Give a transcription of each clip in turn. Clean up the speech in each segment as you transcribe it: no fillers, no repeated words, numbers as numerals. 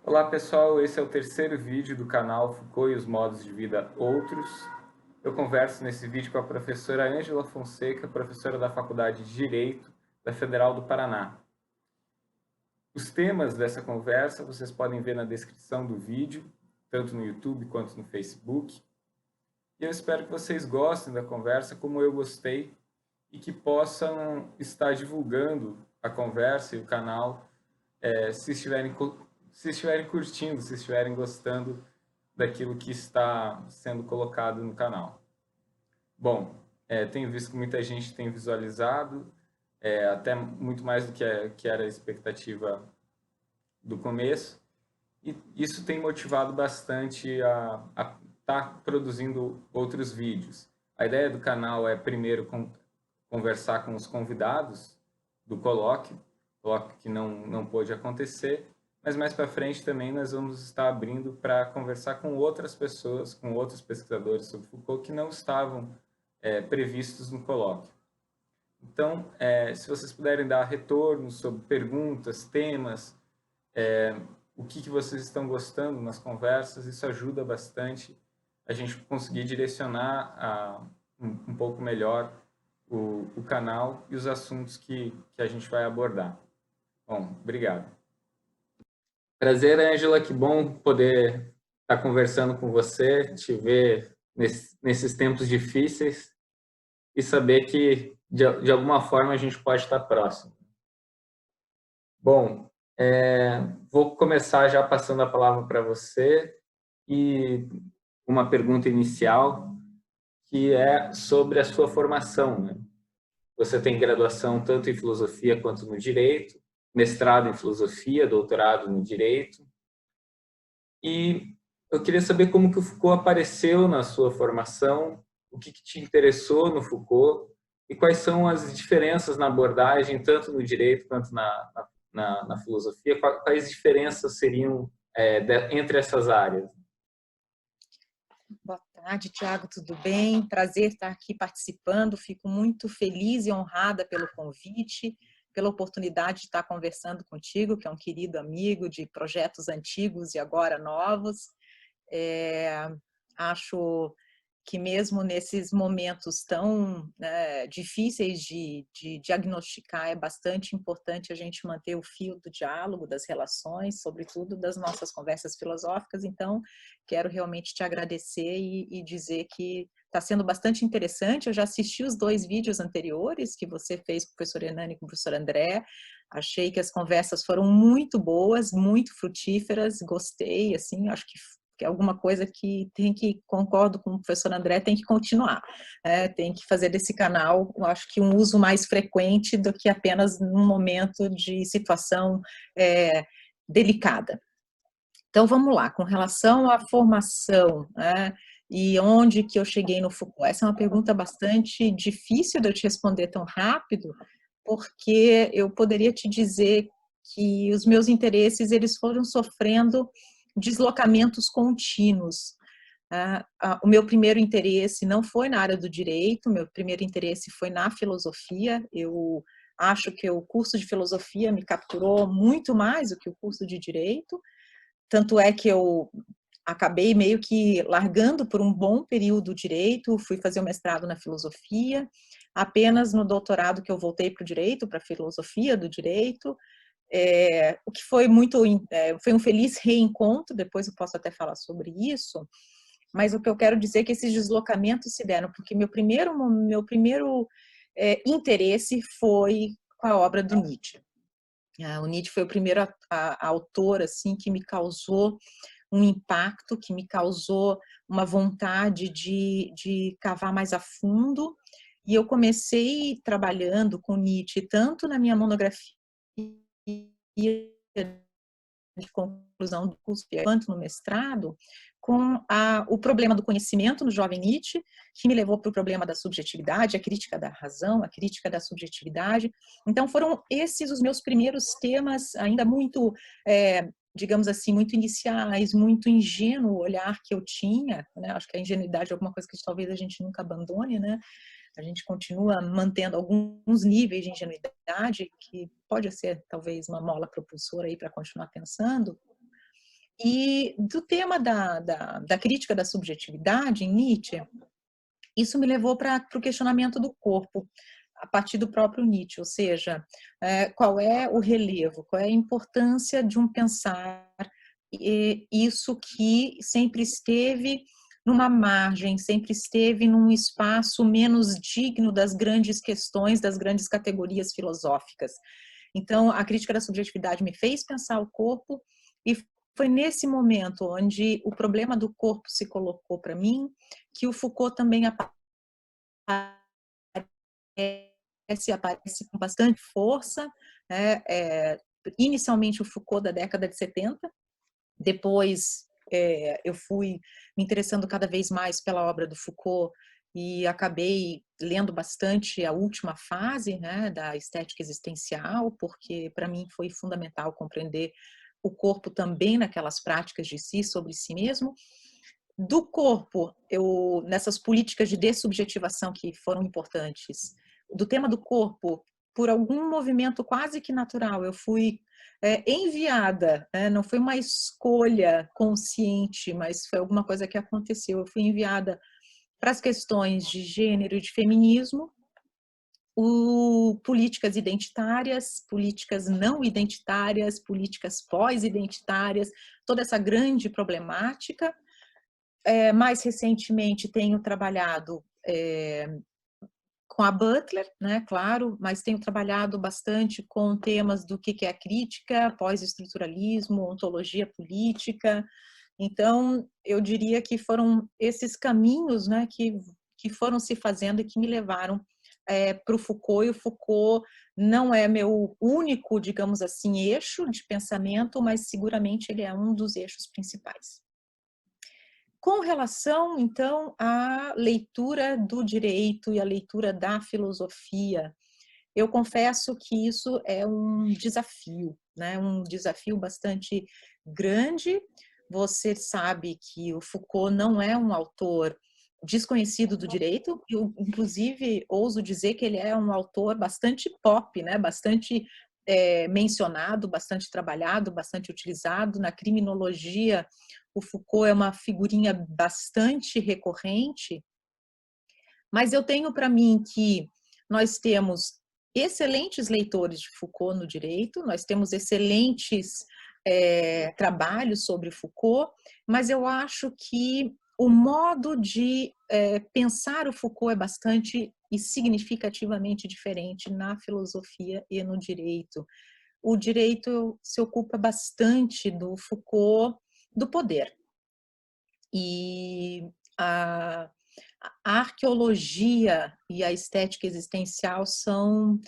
Olá pessoal, esse é o terceiro vídeo do canal Foucault e os Modos de Vida Outros. Eu converso nesse vídeo com a professora Ângela Fonseca, professora da Faculdade de Direito da Federal do Paraná. Os temas dessa conversa vocês podem ver na descrição do vídeo, tanto no YouTube quanto no Facebook. E eu espero que vocês gostem da conversa como eu gostei e que possam estar divulgando a conversa e o canal se estiverem curtindo, se estiverem gostando daquilo que está sendo colocado no canal. Bom, tenho visto que muita gente tem visualizado, até muito mais do que era a expectativa do começo, e isso tem motivado bastante a estar produzindo outros vídeos. A ideia do canal é, primeiro, conversar com os convidados do colóquio que não pôde acontecer, mas mais para frente também nós vamos estar abrindo para conversar com outras pessoas, com outros pesquisadores sobre Foucault que não estavam previstos no colóquio. Então, se vocês puderem dar retorno sobre perguntas, temas, o que vocês estão gostando nas conversas, isso ajuda bastante a gente conseguir direcionar um pouco melhor o canal e os assuntos que a gente vai abordar. Bom, obrigado. Prazer, Ângela, que bom poder estar conversando com você, te ver nesses tempos difíceis e saber que, de alguma forma, a gente pode estar próximo. Bom, vou começar já passando a palavra para você e uma pergunta inicial, que é sobre a sua formação, né? Você tem graduação tanto em filosofia quanto no direito, mestrado em filosofia, doutorado no direito. E eu queria saber como que o Foucault apareceu na sua formação, o que te interessou no Foucault e quais são as diferenças na abordagem, tanto no direito quanto na filosofia, quais diferenças seriam entre essas áreas? Boa tarde, Tiago, tudo bem? Prazer estar aqui participando. Fico muito feliz e honrada pelo convite, pela oportunidade de estar conversando contigo, que é um querido amigo de projetos antigos e agora novos. Acho que mesmo nesses momentos tão difíceis de diagnosticar, é bastante importante a gente manter o fio do diálogo, das relações, sobretudo das nossas conversas filosóficas. Então, quero realmente te agradecer e dizer que está sendo bastante interessante. Eu já assisti os 2 vídeos anteriores que você fez com o professor Hernani e com o professor André. Achei que as conversas foram muito boas, muito frutíferas, gostei, assim, acho que é alguma coisa que concordo com o professor André, tem que continuar, tem que fazer desse canal, eu acho que um uso mais frequente do que apenas num momento de situação delicada. Então, vamos lá, com relação à formação, e onde que eu cheguei no Foucault? Essa é uma pergunta bastante difícil de eu te responder tão rápido, porque eu poderia te dizer que os meus interesses, eles foram sofrendo deslocamentos contínuos. O meu primeiro interesse não foi na área do direito, meu primeiro interesse foi na filosofia. Eu acho que o curso de filosofia me capturou muito mais do que o curso de direito, tanto é que eu acabei meio que largando por um bom período o direito, fui fazer o mestrado na filosofia, apenas no doutorado que eu voltei para o direito, para a filosofia do direito, o que foi foi um feliz reencontro, depois eu posso até falar sobre isso, mas o que eu quero dizer é que esses deslocamentos se deram, porque meu primeiro interesse foi com a obra do Nietzsche. O Nietzsche foi o primeiro autor assim, que me causou um impacto, que me causou uma vontade de cavar mais a fundo, e eu comecei trabalhando com Nietzsche, tanto na minha monografia de conclusão do curso, quanto no mestrado, com o problema do conhecimento no jovem Nietzsche, que me levou para o problema da subjetividade, a crítica da razão, a crítica da subjetividade. Então, foram esses os meus primeiros temas, ainda muito, digamos assim, muito iniciais, muito ingênuo o olhar que eu tinha, né? Acho que a ingenuidade é alguma coisa que talvez a gente nunca abandone, né? A gente continua mantendo alguns níveis de ingenuidade, que pode ser talvez uma mola propulsora aí para continuar pensando. E do tema da crítica da subjetividade em Nietzsche, isso me levou para o questionamento do corpo, a partir do próprio Nietzsche, ou seja, qual é o relevo, qual é a importância de um pensar isso que sempre esteve numa margem, sempre esteve num espaço menos digno das grandes questões, das grandes categorias filosóficas. Então, a crítica da subjetividade me fez pensar o corpo e foi nesse momento onde o problema do corpo se colocou para mim, que o Foucault também aparece com bastante força, né? Inicialmente o Foucault da década de 70, depois eu fui me interessando cada vez mais pela obra do Foucault e acabei lendo bastante a última fase, né, da estética existencial, porque para mim foi fundamental compreender o corpo também naquelas práticas de si, sobre si mesmo. Do corpo, nessas políticas de dessubjetivação que foram importantes, do tema do corpo, por algum movimento quase que natural, eu fui enviada, né? Não foi uma escolha consciente, mas foi alguma coisa que aconteceu. Eu fui enviada para as questões de gênero e de feminismo, políticas identitárias, políticas não identitárias, políticas pós-identitárias, toda essa grande problemática. Mais recentemente tenho trabalhado com a Butler, né, claro, mas tenho trabalhado bastante com temas do que é a crítica, pós-estruturalismo, ontologia política. Então, eu diria que foram esses caminhos, né, que foram se fazendo e que me levaram para o Foucault, e o Foucault não é meu único, digamos assim, eixo de pensamento, mas seguramente ele é um dos eixos principais. Com relação, então, à leitura do direito e à leitura da filosofia, eu confesso que isso é um desafio, né? Um desafio bastante grande. Você sabe que o Foucault não é um autor desconhecido do direito, eu, inclusive, ouso dizer que ele é um autor bastante pop, né? Bastante mencionado, bastante trabalhado, bastante utilizado na criminologia. O Foucault é uma figurinha bastante recorrente, mas eu tenho para mim que nós temos excelentes leitores de Foucault no direito, nós temos excelentes trabalhos sobre Foucault, mas eu acho que o modo de pensar o Foucault é bastante e significativamente diferente na filosofia e no direito. O direito se ocupa bastante do Foucault, do poder. E a arqueologia e a estética existencial são,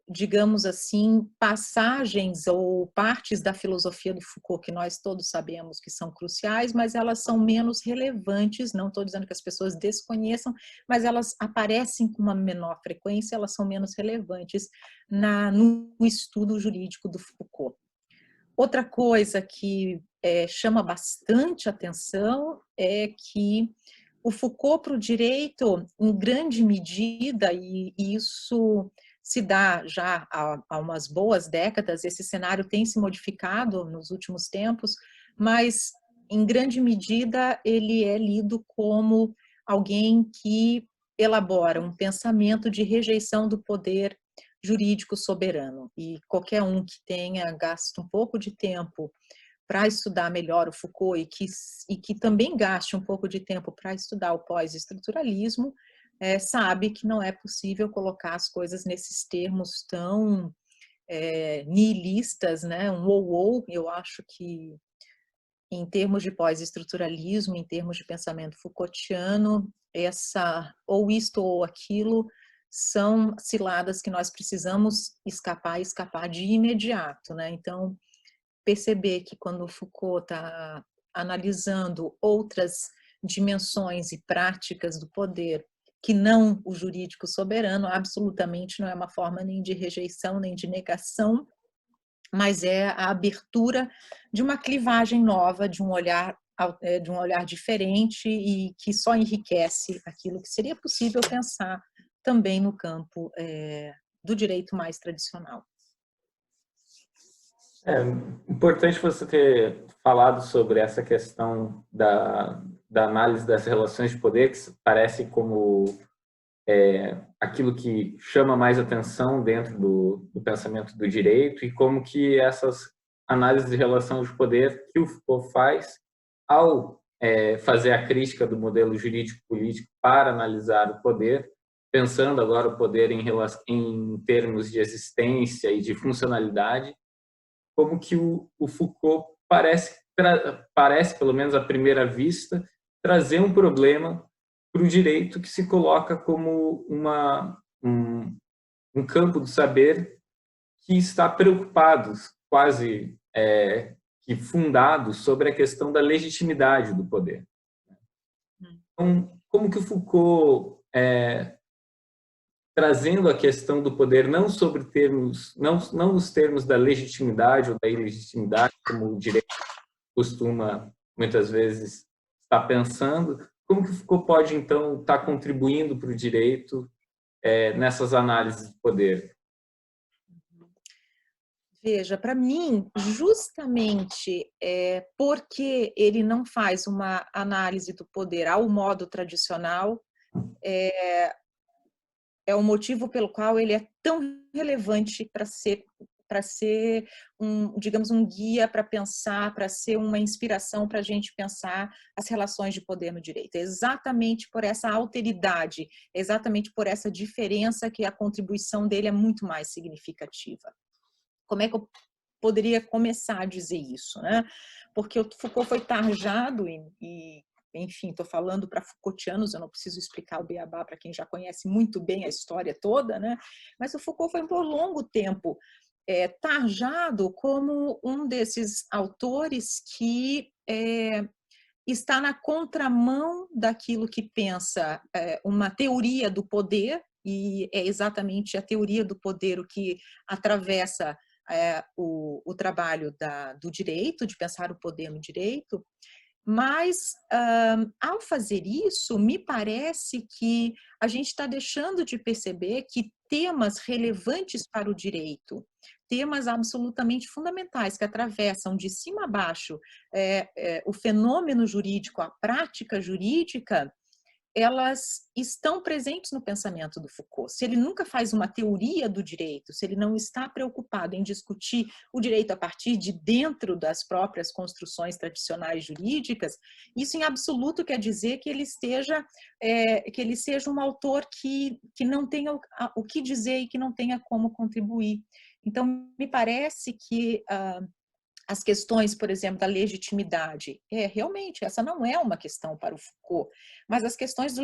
digamos assim, passagens ou partes da filosofia do Foucault que nós todos sabemos que são cruciais, mas elas são menos relevantes. Não estou dizendo que as pessoas desconheçam, mas elas aparecem com uma menor frequência, elas são menos relevantes no estudo jurídico do Foucault. Outra coisa que chama bastante atenção é que o Foucault para o direito, em grande medida, e isso se dá já há umas boas décadas, esse cenário tem se modificado nos últimos tempos, mas em grande medida ele é lido como alguém que elabora um pensamento de rejeição do poder jurídico soberano. E qualquer um que tenha gasto um pouco de tempo para estudar melhor o Foucault e que também gaste um pouco de tempo para estudar o pós-estruturalismo, sabe que não é possível colocar as coisas nesses termos tão nihilistas, né? Um ou, eu acho que em termos de pós-estruturalismo, em termos de pensamento Foucaultiano, essa ou isto ou aquilo são ciladas que nós precisamos escapar de imediato, né? Então, perceber que quando o Foucault está analisando outras dimensões e práticas do poder que não o jurídico soberano, absolutamente não é uma forma nem de rejeição, nem de negação, mas é a abertura de uma clivagem nova, de um olhar diferente e que só enriquece aquilo que seria possível pensar também no campo do direito mais tradicional. É importante você ter falado sobre essa questão da análise das relações de poder, que parece como aquilo que chama mais atenção dentro do pensamento do direito, e como que essas análises de relação de poder que o Foucault faz ao fazer a crítica do modelo jurídico-político para analisar o poder, pensando agora o poder em termos de existência e de funcionalidade, como que o Foucault parece, pelo menos à primeira vista, trazer um problema para o direito que se coloca como um campo do saber que está preocupado, quase que fundado, sobre a questão da legitimidade do poder. Então, como que o Foucault, trazendo a questão do poder não sobre termos, não nos termos da legitimidade ou da ilegitimidade, como o direito costuma muitas vezes estar pensando, como que o Foucault pode então estar contribuindo para o direito nessas análises de poder? Veja, para mim, justamente porque ele não faz uma análise do poder ao modo tradicional, é o motivo pelo qual ele é tão relevante para ser digamos, um guia para pensar, para ser uma inspiração para a gente pensar as relações de poder no direito. É exatamente por essa alteridade, é exatamente por essa diferença que a contribuição dele é muito mais significativa. Como é que eu poderia começar a dizer isso, né? Porque o Foucault foi tarjado enfim, estou falando para Foucaultianos, eu não preciso explicar o beabá para quem já conhece muito bem a história toda, né? Mas o Foucault foi por longo tempo tarjado como um desses autores que está na contramão daquilo que pensa uma teoria do poder, e é exatamente a teoria do poder o que atravessa o trabalho do direito, de pensar o poder no direito. Mas, ao fazer isso, me parece que a gente está deixando de perceber que temas relevantes para o direito, temas absolutamente fundamentais que atravessam de cima a baixo o fenômeno jurídico, a prática jurídica, elas estão presentes no pensamento do Foucault. Se ele nunca faz uma teoria do direito, se ele não está preocupado em discutir o direito a partir de dentro das próprias construções tradicionais jurídicas, isso em absoluto quer dizer que ele seja um autor que não tenha o que dizer e que não tenha como contribuir. Então, me parece que as questões, por exemplo, da legitimidade. Realmente, essa não é uma questão para o Foucault, mas as questões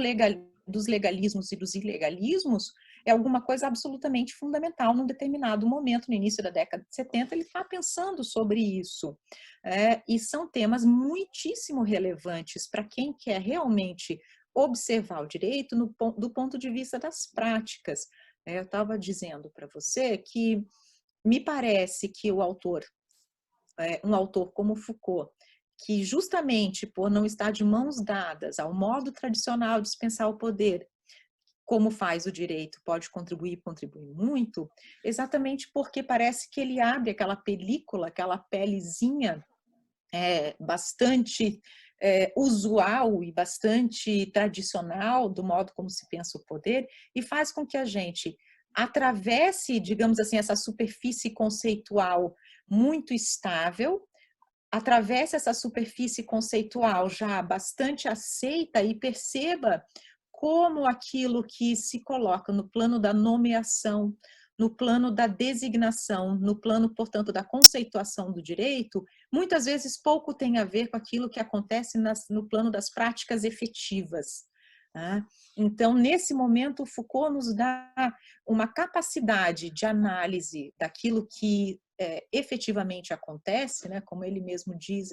dos legalismos e dos ilegalismos é alguma coisa absolutamente fundamental num determinado momento, no início da década de 70, ele está pensando sobre isso. E são temas muitíssimo relevantes para quem quer realmente observar o direito do ponto de vista das práticas. Eu estava dizendo para você que me parece que o autor um autor como Foucault, que justamente por não estar de mãos dadas ao modo tradicional de pensar o poder, como faz o direito, pode contribuir muito, exatamente porque parece que ele abre aquela película, aquela pelezinha bastante usual e bastante tradicional do modo como se pensa o poder e faz com que a gente atravesse, digamos assim, essa superfície conceitual muito estável, atravesse essa superfície conceitual já bastante aceita e perceba como aquilo que se coloca no plano da nomeação, no plano da designação, no plano, portanto, da conceituação do direito, muitas vezes pouco tem a ver com aquilo que acontece no plano das práticas efetivas. Então, nesse momento, Foucault nos dá uma capacidade de análise daquilo que efetivamente acontece, né? Como ele mesmo diz,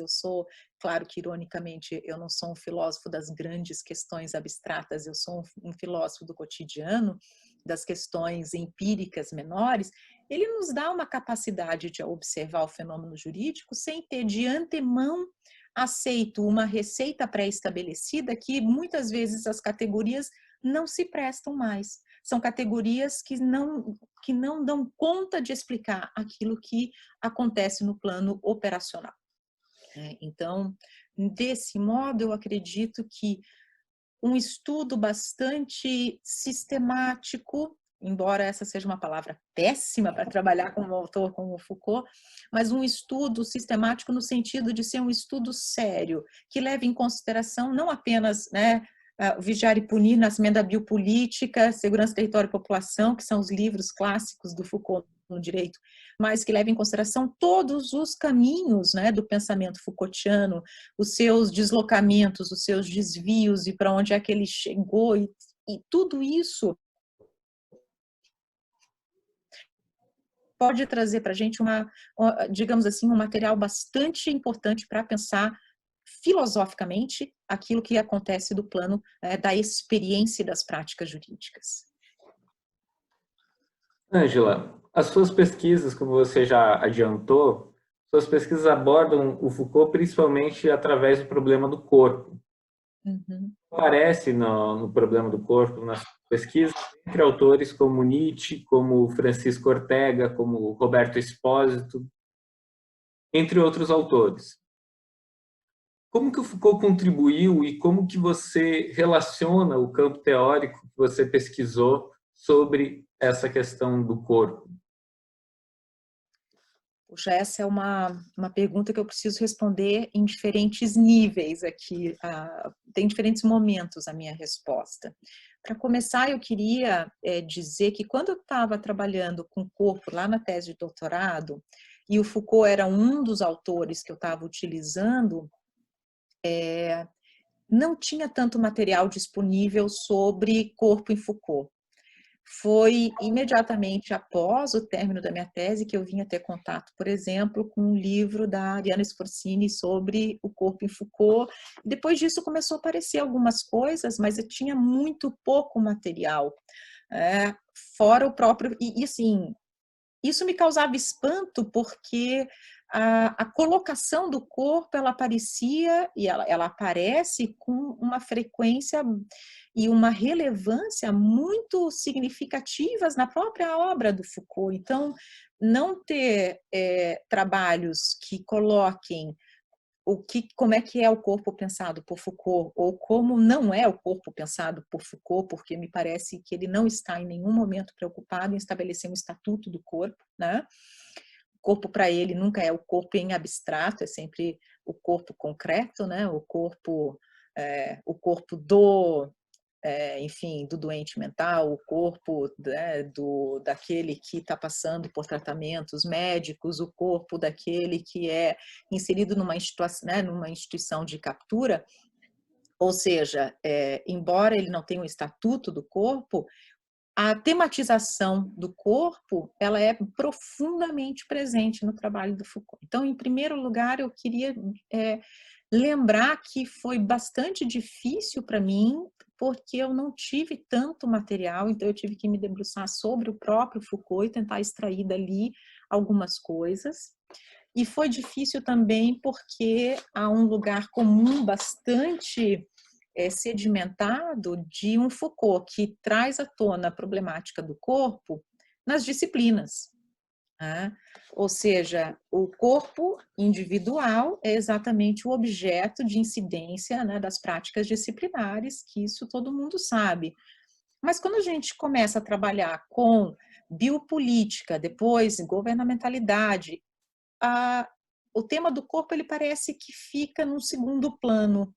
claro que ironicamente, eu não sou um filósofo das grandes questões abstratas, eu sou um filósofo do cotidiano, das questões empíricas menores. Ele nos dá uma capacidade de observar o fenômeno jurídico sem ter de antemão aceito uma receita pré-estabelecida que muitas vezes as categorias não se prestam mais. são categorias que não dão conta de explicar aquilo que acontece no plano operacional. Então, desse modo, eu acredito que um estudo bastante sistemático, embora essa seja uma palavra péssima para trabalhar com um autor como Foucault, mas um estudo sistemático no sentido de ser um estudo sério, que leve em consideração não apenas, né, Vigiar e Punir, Nascimento da Biopolítica, Segurança, Território e População, que são os livros clássicos do Foucault no direito, mas que leve em consideração todos os caminhos, né, do pensamento Foucaultiano, os seus deslocamentos, os seus desvios e para onde é que ele chegou, e tudo isso pode trazer para a gente digamos assim, um material bastante importante para pensar filosoficamente aquilo que acontece do plano da experiência e das práticas jurídicas. Ângela, as suas pesquisas, como você já adiantou, suas pesquisas abordam o Foucault principalmente através do problema do corpo. Uhum. Aparece no problema do corpo, nas pesquisas, entre autores como Nietzsche, como Francisco Ortega, como Roberto Espósito, entre outros autores. Como que o Foucault contribuiu e como que você relaciona o campo teórico que você pesquisou sobre essa questão do corpo? Puxa, essa é uma pergunta que eu preciso responder em diferentes níveis aqui, tem diferentes momentos a minha resposta. Para começar, eu queria dizer que quando eu estava trabalhando com o corpo lá na tese de doutorado, e o Foucault era um dos autores que eu estava utilizando, não tinha tanto material disponível sobre corpo em Foucault. Foi imediatamente após o término da minha tese que eu vim a ter contato, por exemplo, com um livro da Ariana Sforcini sobre o corpo em Foucault. Depois disso começou a aparecer algumas coisas, mas eu tinha muito pouco material, fora o próprio... E assim, isso me causava espanto porque a colocação do corpo, ela aparecia e ela aparece com uma frequência e uma relevância muito significativas na própria obra do Foucault. Então, não ter trabalhos que coloquem como é que é o corpo pensado por Foucault, ou como não é o corpo pensado por Foucault, porque me parece que ele não está em nenhum momento preocupado em estabelecer um estatuto do corpo, né? O corpo para ele nunca é o corpo em abstrato, é sempre o corpo concreto, né? O corpo enfim, do doente mental, o corpo daquele que está passando por tratamentos médicos, o corpo daquele que é inserido numa instituição de captura, ou seja, embora ele não tenha um estatuto do corpo, a tematização do corpo, ela é profundamente presente no trabalho do Foucault. Então, em primeiro lugar, eu queria lembrar que foi bastante difícil para mim, porque eu não tive tanto material, então eu tive que me debruçar sobre o próprio Foucault e tentar extrair dali algumas coisas. E foi difícil também porque há um lugar comum bastante sedimentado de um Foucault que traz à tona a problemática do corpo nas disciplinas. Ou seja, o corpo individual é exatamente o objeto de incidência, né, das práticas disciplinares, que isso todo mundo sabe. Mas quando a gente começa a trabalhar com biopolítica, depois governamentalidade, o tema do corpo ele parece que fica num segundo plano.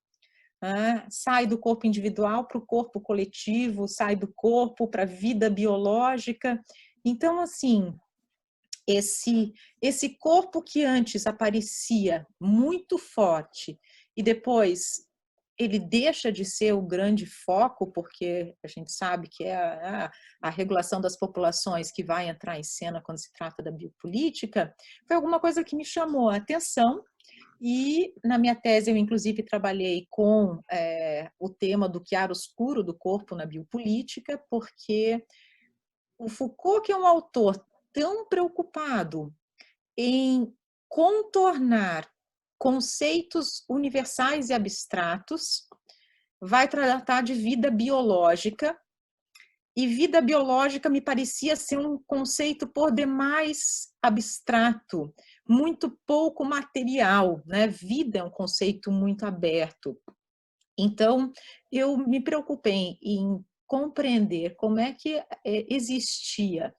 Sai do corpo individual para o corpo coletivo, sai do corpo para a vida biológica. Então, assim, esse corpo que antes aparecia muito forte e depois ele deixa de ser o grande foco, porque a gente sabe que é a regulação das populações que vai entrar em cena quando se trata da biopolítica, foi alguma coisa que me chamou a atenção. E na minha tese eu inclusive trabalhei com o tema do chiaroscuro do corpo na biopolítica, porque o Foucault, que é um autor tão preocupado em contornar conceitos universais e abstratos, vai tratar de vida biológica E vida biológica me parecia ser um conceito por demais abstrato, muito pouco material, né? Vida é um conceito muito aberto. Então, eu me preocupei em compreender como é que existia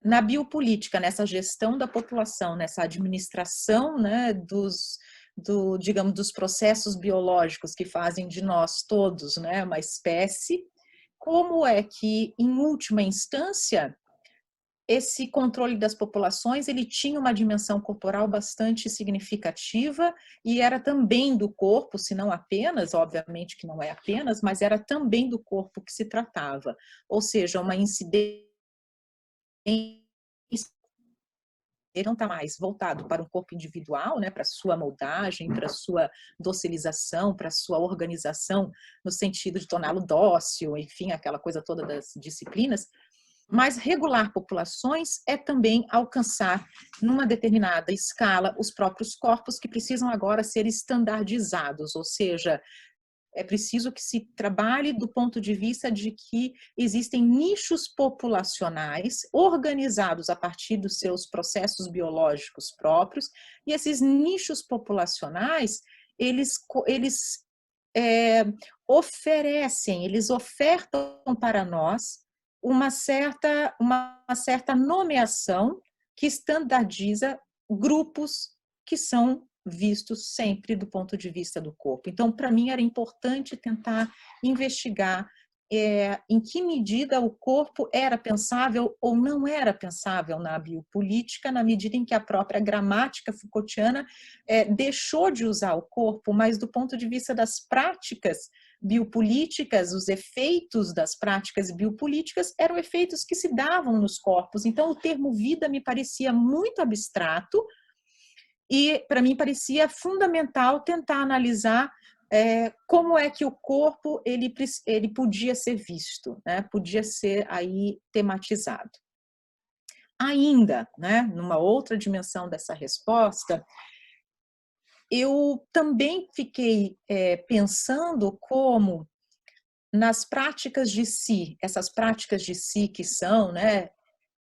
na biopolítica, nessa gestão da população, nessa administração, né, digamos, dos processos biológicos que fazem de nós todos, né, uma espécie, como é que, em última instância, esse controle das populações, ele tinha uma dimensão corporal bastante significativa e era também do corpo, se não apenas, obviamente que não é apenas, mas era também do corpo que se tratava. Ou seja, uma incidência não está mais voltado para um corpo individual, né, para sua moldagem, para sua docilização, para sua organização, no sentido de torná-lo dócil, enfim, aquela coisa toda das disciplinas, mas regular populações é também alcançar, numa determinada escala, os próprios corpos que precisam agora ser estandardizados, ou seja, é preciso que se trabalhe do ponto de vista de que existem nichos populacionais organizados a partir dos seus processos biológicos próprios, e esses nichos populacionais, eles oferecem, eles ofertam para nós uma certa nomeação que estandardiza grupos que são vistos sempre do ponto de vista do corpo. Então, para mim, era importante tentar investigar em que medida o corpo era pensável ou não era pensável na biopolítica, na medida em que a própria gramática Foucaultiana deixou de usar o corpo, mas do ponto de vista das práticas biopolíticas, os efeitos das práticas biopolíticas eram efeitos que se davam nos corpos. Então, o termo vida me parecia muito abstrato, e para mim parecia fundamental tentar analisar como é que o corpo ele podia ser visto, né? Podia ser aí tematizado. Ainda, né, numa outra dimensão dessa resposta, eu também fiquei pensando como nas práticas de si, essas práticas de si que são, né,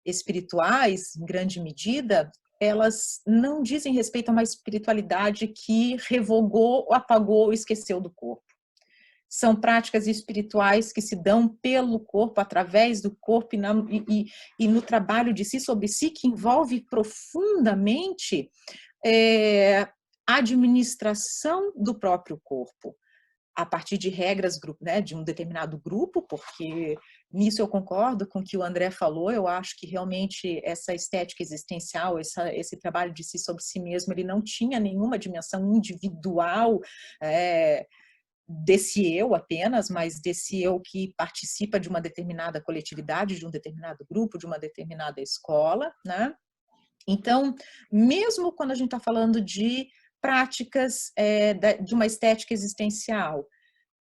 espirituais, em grande medida, elas não dizem respeito a uma espiritualidade que revogou, apagou ou esqueceu do corpo. São práticas espirituais que se dão pelo corpo, através do corpo e no trabalho de si sobre si, que envolve profundamente a administração do próprio corpo, a partir de regras, né, de um determinado grupo, porque nisso eu concordo com o que o André falou, eu acho que realmente essa estética existencial, esse trabalho de si sobre si mesmo, ele não tinha nenhuma dimensão individual desse eu apenas, mas desse eu que participa de uma determinada coletividade, de um determinado grupo, de uma determinada escola, né? Então, mesmo quando a gente está falando de práticas de uma estética existencial,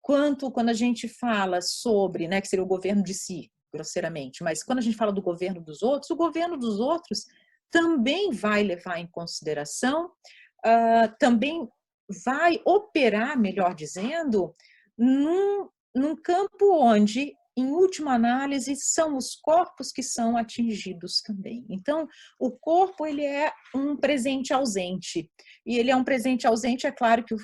quanto quando a gente fala sobre, né, que seria o governo de si, grosseiramente, mas quando a gente fala do governo dos outros, o governo dos outros também vai levar em consideração, também vai operar, melhor dizendo, num campo onde, em última análise, são os corpos que são atingidos também. Então, o corpo ele é um presente ausente, e ele é um presente ausente, é claro que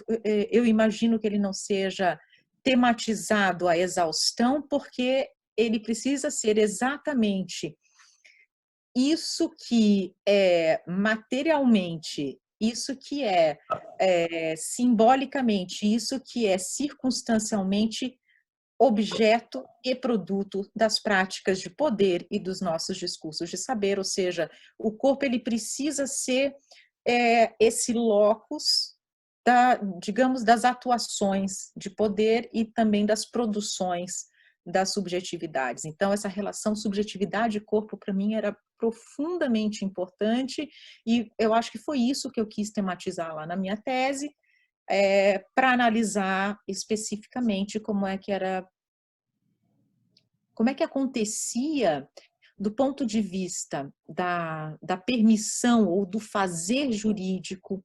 eu imagino que ele não seja tematizado à exaustão, porque ele precisa ser exatamente isso que é materialmente, isso que é simbolicamente, isso que é circunstancialmente objeto e produto das práticas de poder e dos nossos discursos de saber, ou seja, o corpo ele precisa ser esse locus digamos, das atuações de poder e também das produções das subjetividades. Então, essa relação subjetividade e corpo, para mim, era profundamente importante, e eu acho que foi isso que eu quis tematizar lá na minha tese, para analisar especificamente como é que acontecia do ponto de vista da permissão ou do fazer jurídico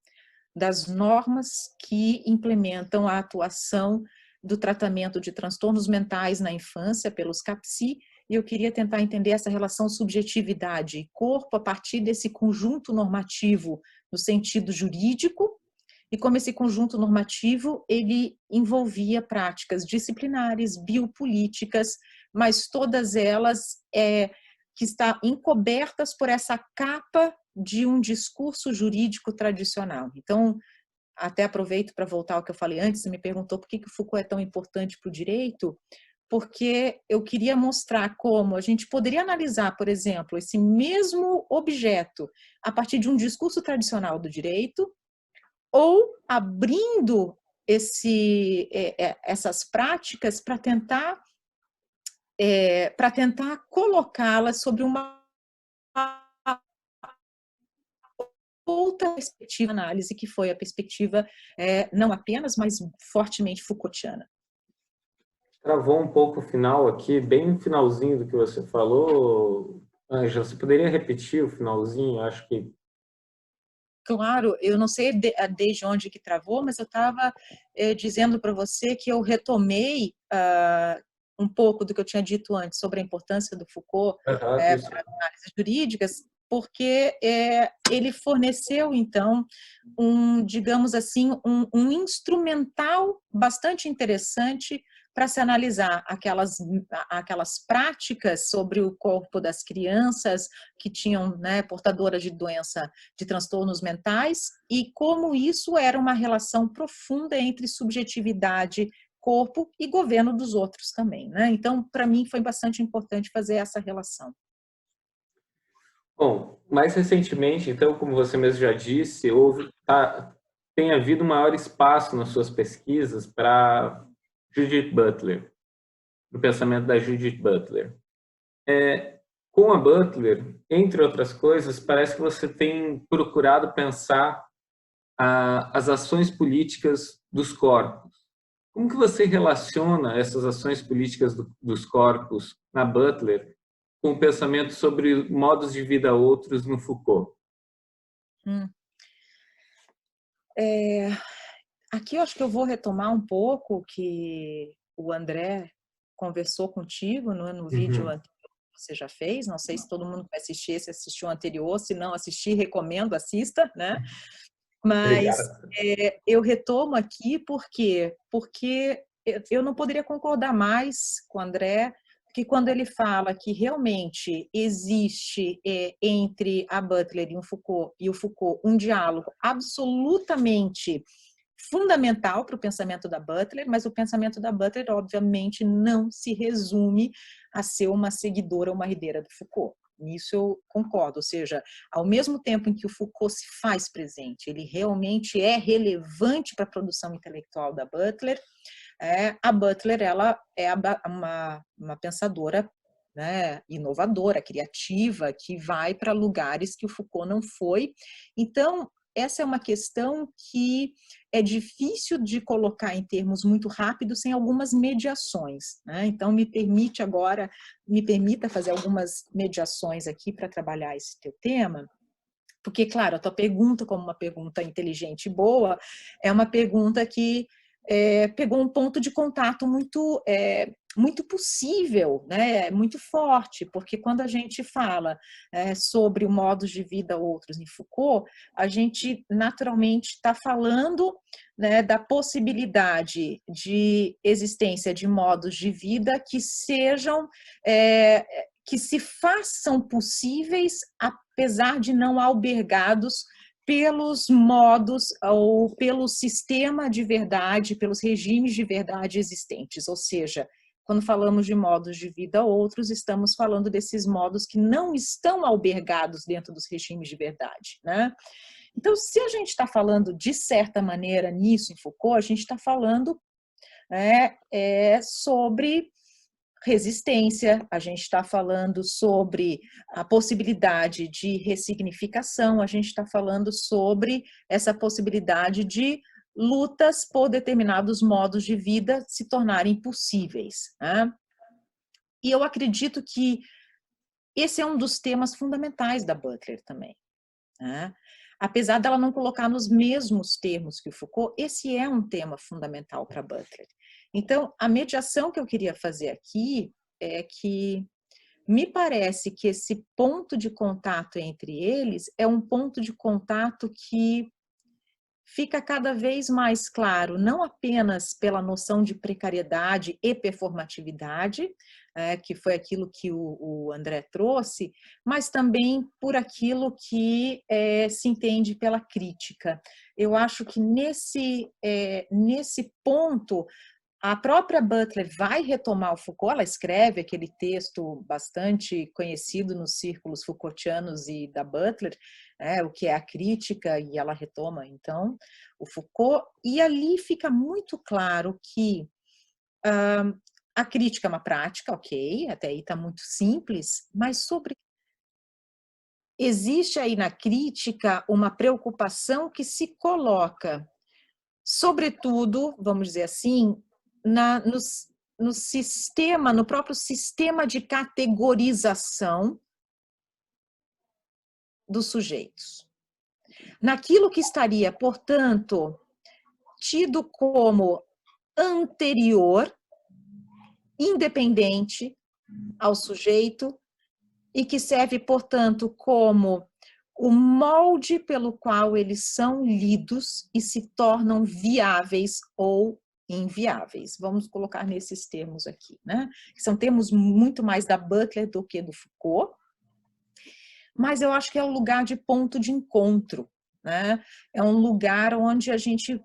das normas que implementam a atuação do tratamento de transtornos mentais na infância pelos CAPSI e eu queria tentar entender essa relação subjetividade e corpo a partir desse conjunto normativo no sentido jurídico, e como esse conjunto normativo ele envolvia práticas disciplinares, biopolíticas, mas todas elas que estão encobertas por essa capa de um discurso jurídico tradicional. Então, até aproveito para voltar ao que eu falei antes, você me perguntou por que o Foucault é tão importante para o direito, porque eu queria mostrar como a gente poderia analisar, por exemplo, esse mesmo objeto a partir de um discurso tradicional do direito, ou abrindo essas práticas para tentar colocá-las sobre uma outra perspectiva de análise, que foi a perspectiva não apenas, mas fortemente Foucaultiana. Travou um pouco o final aqui, bem no finalzinho do que você falou. Ângela, você poderia repetir o finalzinho? Acho que... Claro, eu não sei desde onde que travou, mas eu estava dizendo para você que eu retomei um pouco do que eu tinha dito antes sobre a importância do Foucault para as análises jurídicas, porque ele forneceu, então, digamos assim, um instrumental bastante interessante para se analisar aquelas práticas sobre o corpo das crianças que tinham, portadoras de doença, de transtornos mentais, e como isso era uma relação profunda entre subjetividade, corpo e governo dos outros também, né? Então, para mim, foi bastante importante fazer essa relação. Bom, mais recentemente, então, como você mesmo já disse, tem havido maior espaço nas suas pesquisas para Judith Butler, no pensamento da Judith Butler. Com a Butler, entre outras coisas, parece que você tem procurado pensar as ações políticas dos corpos. Como que você relaciona essas ações políticas dos corpos na Butler com o pensamento sobre modos de vida outros no Foucault? Aqui eu acho que eu vou retomar um pouco que o André conversou contigo no vídeo anterior que você já fez. Não sei se todo mundo vai assistir, se assistiu o anterior, se não assistir, recomendo, assista, né? Mas eu retomo aqui porque eu não poderia concordar mais com o André, que quando ele fala que realmente existe entre a Butler e o Foucault um diálogo absolutamente fundamental para o pensamento da Butler, mas o pensamento da Butler, obviamente, não se resume a ser uma seguidora ou uma herdeira do Foucault. Nisso eu concordo, ou seja, ao mesmo tempo em que o Foucault se faz presente, ele realmente é relevante para a produção intelectual da Butler, a Butler ela é uma pensadora, né, inovadora, criativa, que vai para lugares que o Foucault não foi. Então, essa é uma questão que é difícil de colocar em termos muito rápidos sem algumas mediações, né? Então, me permita fazer algumas mediações aqui para trabalhar esse teu tema, porque, claro, a tua pergunta, como uma pergunta inteligente e boa, é uma pergunta que pegou um ponto de contato muito possível, né? Muito forte, porque quando a gente fala sobre o modos de vida outros em Foucault, a gente naturalmente está falando, né, da possibilidade de existência de modos de vida que sejam que se façam possíveis apesar de não albergados pelos modos ou pelo sistema de verdade, pelos regimes de verdade existentes. Ou seja, quando falamos de modos de vida outros, estamos falando desses modos que não estão albergados dentro dos regimes de verdade, né? Então, se a gente está falando de certa maneira nisso em Foucault, a gente está falando sobre resistência, a gente está falando sobre a possibilidade de ressignificação, a gente está falando sobre essa possibilidade de lutas por determinados modos de vida se tornarem possíveis, né? E eu acredito que esse é um dos temas fundamentais da Butler também, né? Apesar dela não colocar nos mesmos termos que o Foucault, esse é um tema fundamental para Butler. Então, a mediação que eu queria fazer aqui é que me parece que esse ponto de contato entre eles é um ponto de contato que fica cada vez mais claro, não apenas pela noção de precariedade e performatividade, que foi aquilo que o André trouxe, mas também por aquilo que se entende pela crítica. Eu acho que nesse ponto, a própria Butler vai retomar o Foucault, ela escreve aquele texto bastante conhecido nos círculos Foucaultianos e da Butler, o que é a crítica, e ela retoma, então, o Foucault, e ali fica muito claro que a crítica é uma prática, ok, até aí está muito simples, mas existe aí na crítica uma preocupação que se coloca, sobretudo, vamos dizer assim, no próprio sistema de categorização dos sujeitos. Naquilo que estaria, portanto, tido como anterior, independente ao sujeito, e que serve, portanto, como o molde pelo qual eles são lidos e se tornam viáveis ou inviáveis. Vamos colocar nesses termos aqui, né? Que são termos muito mais da Butler do que do Foucault, mas eu acho que é um lugar de ponto de encontro, né? É um lugar onde a gente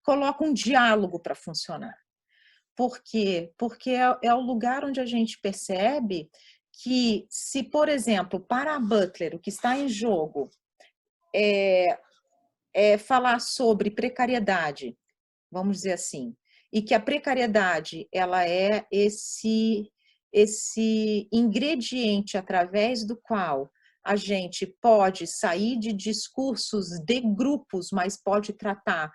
coloca um diálogo para funcionar. Por quê? Porque é o lugar onde a gente percebe que, se, por exemplo, para a Butler, o que está em jogo é falar sobre precariedade, vamos dizer assim, e que a precariedade ela é esse ingrediente através do qual a gente pode sair de discursos de grupos, mas pode tratar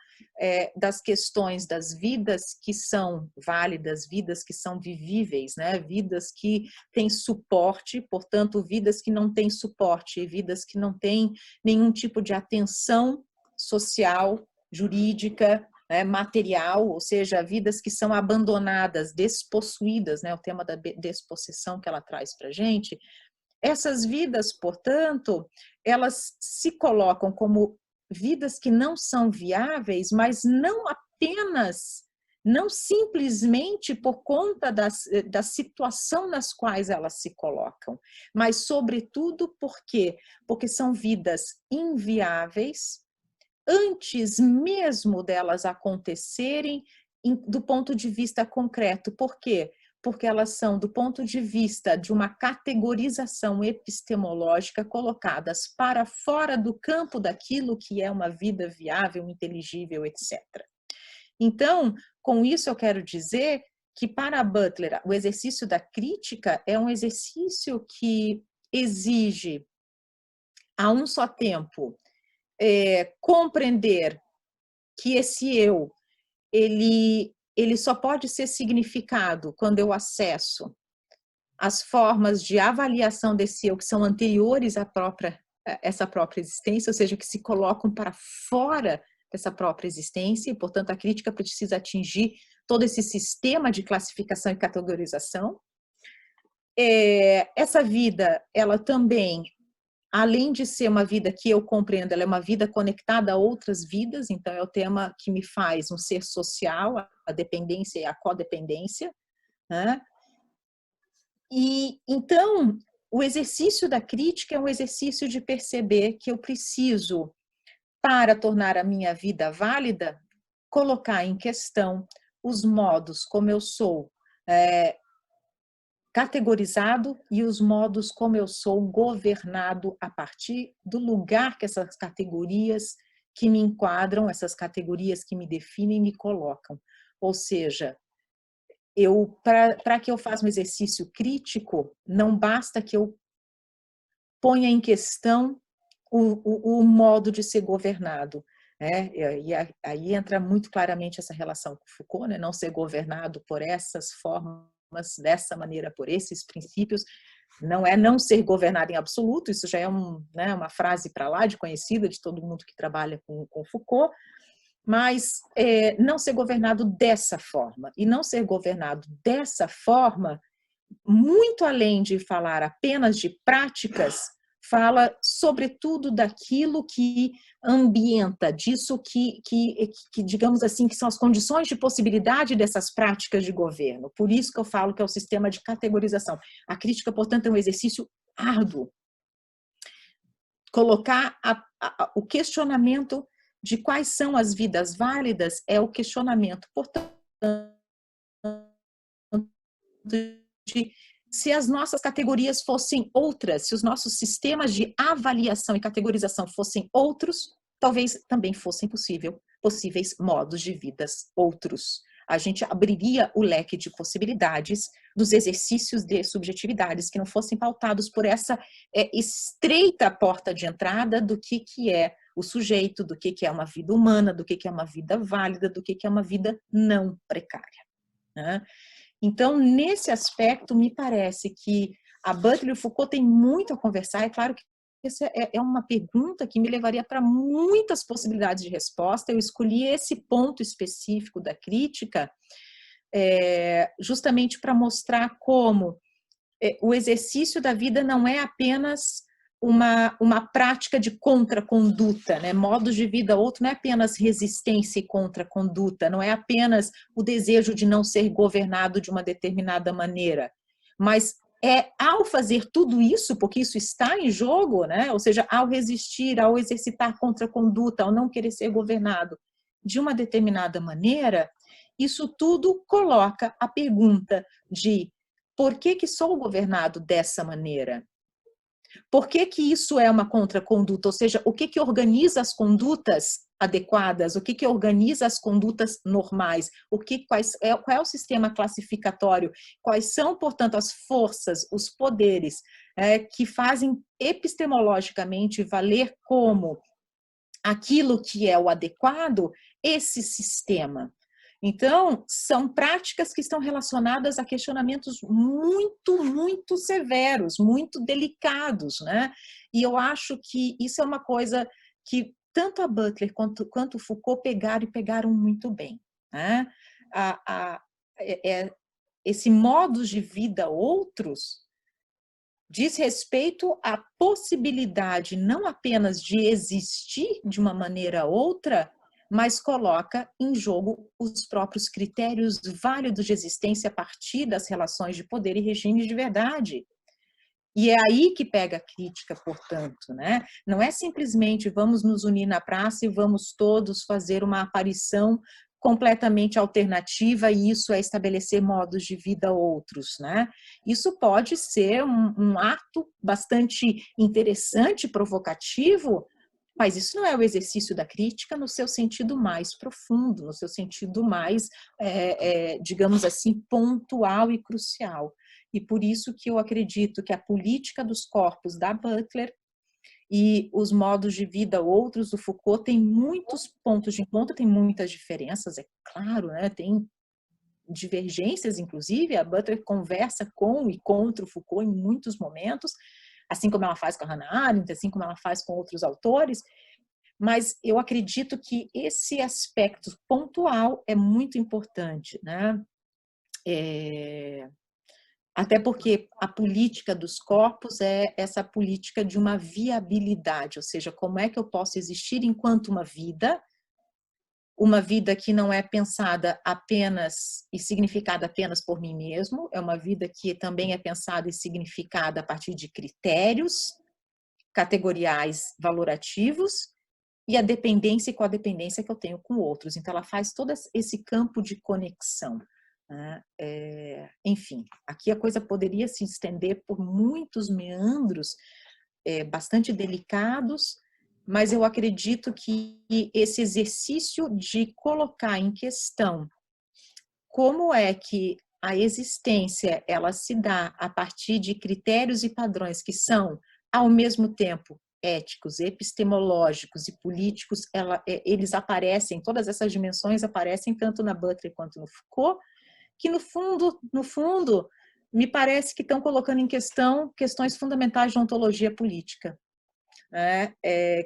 das questões das vidas que são válidas, vidas que são vivíveis, né? Vidas que têm suporte, portanto, vidas que não têm suporte, vidas que não têm nenhum tipo de atenção social, jurídica, material, ou seja, vidas que são abandonadas, despossuídas, né, o tema da despossessão que ela traz para a gente. Essas vidas, portanto, elas se colocam como vidas que não são viáveis, mas não simplesmente por conta da situação nas quais elas se colocam, mas sobretudo porque são vidas inviáveis, antes mesmo delas acontecerem do ponto de vista concreto. Por quê? Porque elas são, do ponto de vista de uma categorização epistemológica, colocadas para fora do campo daquilo que é uma vida viável, inteligível, etc. Então, com isso eu quero dizer que para a Butler, o exercício da crítica é um exercício que exige, a um só tempo, compreender que esse eu, ele só pode ser significado quando eu acesso as formas de avaliação desse eu que são anteriores essa própria existência, ou seja, que se colocam para fora dessa própria existência, e, portanto, a crítica precisa atingir todo esse sistema de classificação e categorização. Essa vida, ela também, além de ser uma vida que eu compreendo, ela é uma vida conectada a outras vidas, então é o tema que me faz um ser social, a dependência e a codependência, né? E então, o exercício da crítica é um exercício de perceber que eu preciso, para tornar a minha vida válida, colocar em questão os modos como eu sou categorizado e os modos como eu sou governado a partir do lugar que essas categorias que me enquadram, essas categorias que me definem, me colocam. Ou seja, para que eu faça um exercício crítico, não basta que eu ponha em questão o modo de ser governado. E aí entra muito claramente essa relação com Foucault, né? Não ser governado por essas formas, dessa maneira, por esses princípios, não é não ser governado em absoluto, isso já é uma frase para lá de conhecida de todo mundo que trabalha com Foucault, mas não ser governado dessa forma. E não ser governado dessa forma muito além de falar apenas de práticas, fala sobretudo daquilo que ambienta, disso que, digamos assim, que são as condições de possibilidade dessas práticas de governo. Por isso que eu falo que é o sistema de categorização. A crítica, portanto, é um exercício árduo. Colocar o questionamento de quais são as vidas válidas é o questionamento, portanto, de se as nossas categorias fossem outras, se os nossos sistemas de avaliação e categorização fossem outros, talvez também fossem possíveis modos de vidas outros. A gente abriria o leque de possibilidades dos exercícios de subjetividades que não fossem pautados por essa estreita porta de entrada do que é o sujeito, do que é uma vida humana, do que é uma vida válida, do que é uma vida não precária, né? Então, nesse aspecto, me parece que a Butler e o Foucault têm muito a conversar. É claro que essa é uma pergunta que me levaria para muitas possibilidades de resposta. Eu escolhi esse ponto específico da crítica justamente para mostrar como o exercício da vida não é apenas uma prática de contraconduta, né? Modos de vida outro não é apenas resistência e contraconduta, não é apenas o desejo de não ser governado de uma determinada maneira, mas ao fazer tudo isso, porque isso está em jogo, né? Ou seja, ao resistir, ao exercitar contraconduta, ao não querer ser governado de uma determinada maneira, isso tudo coloca a pergunta de por que sou governado dessa maneira? Por que isso é uma contraconduta? Ou seja, o que organiza as condutas adequadas? O que organiza as condutas normais? Qual é o sistema classificatório? Quais são, portanto, as forças, os poderes que fazem epistemologicamente valer como aquilo que é o adequado esse sistema? Então, são práticas que estão relacionadas a questionamentos muito, muito severos, muito delicados, né? E eu acho que isso é uma coisa que tanto a Butler quanto Foucault pegaram muito bem, né? Esse modos de vida outros diz respeito à possibilidade não apenas de existir de uma maneira ou outra, mas coloca em jogo os próprios critérios válidos de existência a partir das relações de poder e regimes de verdade. E é aí que pega a crítica, portanto, né? Não é simplesmente vamos nos unir na praça e vamos todos fazer uma aparição completamente alternativa e isso é estabelecer modos de vida outros, né? Isso pode ser um ato bastante interessante, provocativo, mas isso não é o exercício da crítica no seu sentido mais profundo, no seu sentido mais, digamos assim, pontual e crucial. E por isso que eu acredito que a política dos corpos da Butler e os modos de vida outros do Foucault tem muitos pontos de encontro, tem muitas diferenças, é claro, né? Tem divergências, inclusive, a Butler conversa com e contra o Foucault em muitos momentos, assim como ela faz com a Hannah Arendt, assim como ela faz com outros autores, mas eu acredito que esse aspecto pontual é muito importante, né? Até porque a política dos corpos é essa política de uma viabilidade, ou seja, como é que eu posso existir enquanto uma vida que não é pensada apenas e significada apenas por mim mesmo, é uma vida que também é pensada e significada a partir de critérios categoriais valorativos e a dependência e codependência que eu tenho com outros. Então, ela faz todo esse campo de conexão. Enfim, aqui a coisa poderia se estender por muitos meandros bastante delicados, mas eu acredito que esse exercício de colocar em questão como é que a existência ela se dá a partir de critérios e padrões que são, ao mesmo tempo, éticos, epistemológicos e políticos, eles aparecem, todas essas dimensões aparecem tanto na Butler quanto no Foucault, que no fundo, me parece que estão colocando em questão questões fundamentais de ontologia política.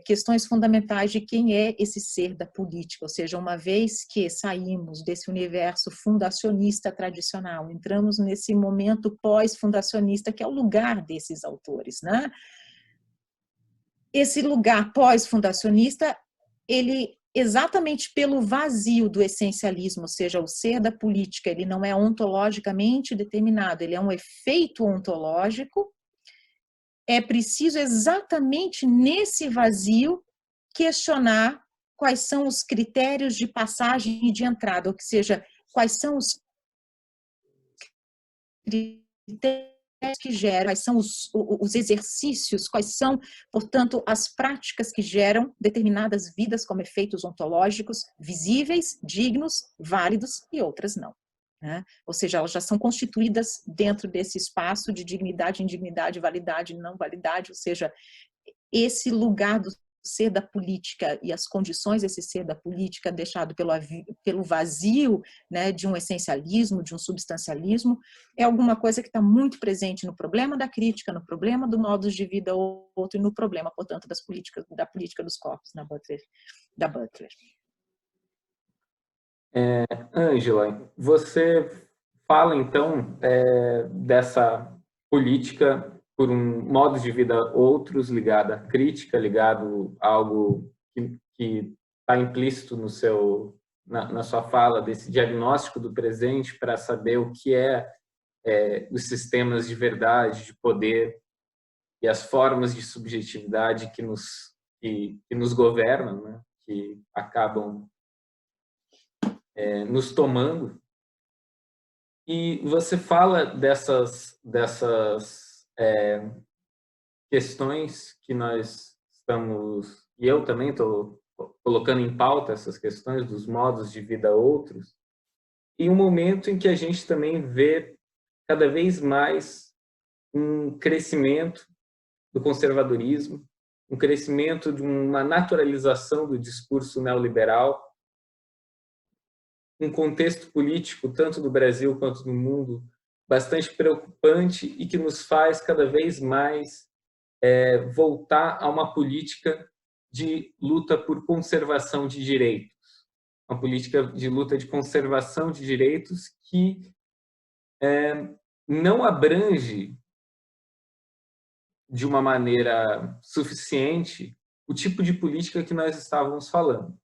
questões fundamentais de quem é esse ser da política, ou seja, uma vez que saímos desse universo fundacionista tradicional, entramos nesse momento pós-fundacionista, que é o lugar desses autores, né? Esse lugar pós-fundacionista, ele, exatamente pelo vazio do essencialismo, ou seja, o ser da política, ele não é ontologicamente determinado, ele é um efeito ontológico. É preciso, exatamente nesse vazio, questionar quais são os critérios de passagem e de entrada, ou seja, quais são os critérios que geram, quais são os exercícios, quais são, portanto, as práticas que geram determinadas vidas como efeitos ontológicos visíveis, dignos, válidos e outras não. Né? Ou seja, elas já são constituídas dentro desse espaço de dignidade, indignidade, validade, não validade, ou seja, esse lugar do ser da política e as condições desse ser da política deixado pelo vazio, né, de um essencialismo, de um substancialismo, é alguma coisa que está muito presente no problema da crítica, no problema do modo de vida outro e no problema, portanto, da política dos corpos da Butler. Ângela, você fala então dessa política por um modo de vida outros, ligado à crítica, ligado a algo que está implícito na sua fala, desse diagnóstico do presente para saber o que os sistemas de verdade, de poder e as formas de subjetividade que nos governam, né? Que acabam nos tomando. E você fala dessas questões que nós estamos, e eu também estou colocando em pauta essas questões dos modos de vida outros, em um momento em que a gente também vê cada vez mais um crescimento do conservadorismo, um crescimento de uma naturalização do discurso neoliberal, um contexto político, tanto no Brasil quanto no mundo, bastante preocupante e que nos faz cada vez mais voltar a uma política de luta por conservação de direitos, uma política de luta de conservação de direitos que não abrange de uma maneira suficiente o tipo de política que nós estávamos falando.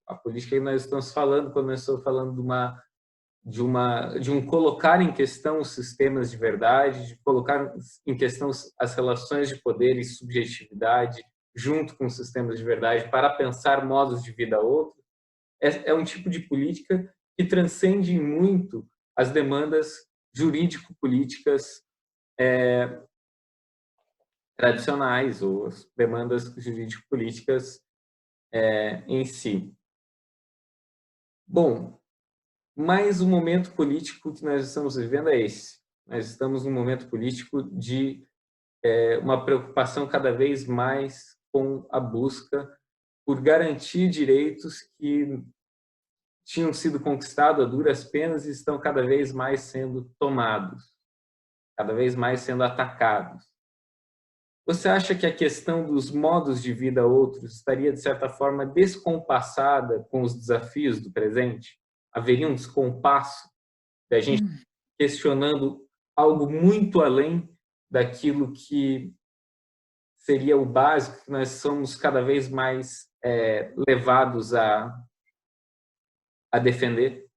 A política que nós estamos falando, quando nós estamos falando de um colocar em questão os sistemas de verdade, de colocar em questão as relações de poder e subjetividade junto com os sistemas de verdade para pensar modos de vida outros, é um tipo de política que transcende muito as demandas jurídico-políticas tradicionais ou as demandas jurídico-políticas em si. Bom, mas o momento político que nós estamos vivendo é esse. Nós estamos num momento político de uma preocupação cada vez mais com a busca por garantir direitos que tinham sido conquistados a duras penas e estão cada vez mais sendo tomados, cada vez mais sendo atacados. Você acha que a questão dos modos de vida outros estaria, de certa forma, descompassada com os desafios do presente? Haveria um descompasso da gente questionando algo muito além daquilo que seria o básico, que nós somos cada vez mais levados a defender?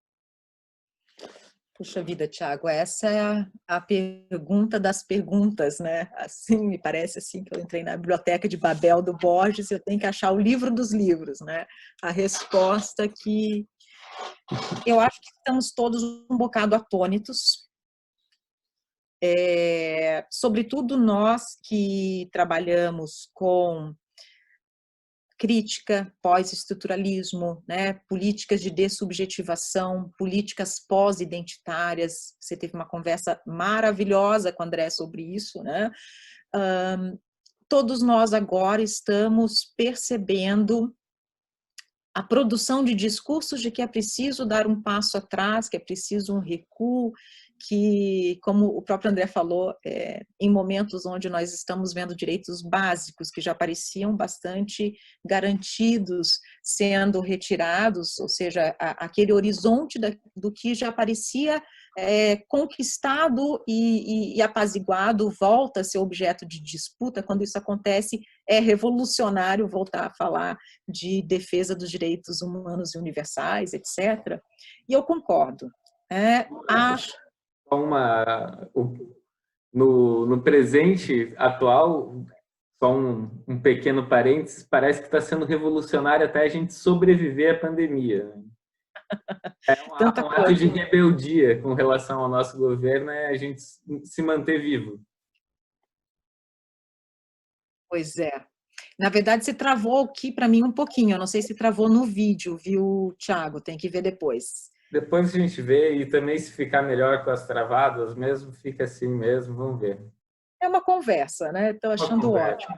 Puxa vida, Tiago, essa é a pergunta das perguntas, né? Assim, me parece assim que eu entrei na biblioteca de Babel do Borges e eu tenho que achar o livro dos livros, né? A resposta que eu acho que estamos todos um bocado atônitos, sobretudo nós que trabalhamos com crítica, pós-estruturalismo, né? Políticas de dessubjetivação, políticas pós-identitárias. Você teve uma conversa maravilhosa com o André sobre isso, né? Todos nós agora estamos percebendo a produção de discursos de que é preciso dar um passo atrás, que é preciso um recuo, que, como o próprio André falou, em momentos onde nós estamos vendo direitos básicos que já pareciam bastante garantidos sendo retirados, ou seja, aquele horizonte do que já parecia conquistado e apaziguado volta a ser objeto de disputa. Quando isso acontece, é revolucionário voltar a falar de defesa dos direitos humanos e universais, etc. E eu concordo. Acho no presente atual, só um pequeno parênteses, parece que está sendo revolucionário até a gente sobreviver à pandemia. tanta Um ato de coisa. rebeldia com relação ao nosso governo é a gente se manter vivo. Pois é. Na verdade, você travou aqui para mim um pouquinho. Eu não sei se travou no vídeo, viu, Thiago? Tem que ver depois. Depois a gente vê, e também se ficar melhor com as travadas, mesmo fica assim mesmo, vamos ver. É uma conversa, né? Estou Uma achando conversa. ótimo.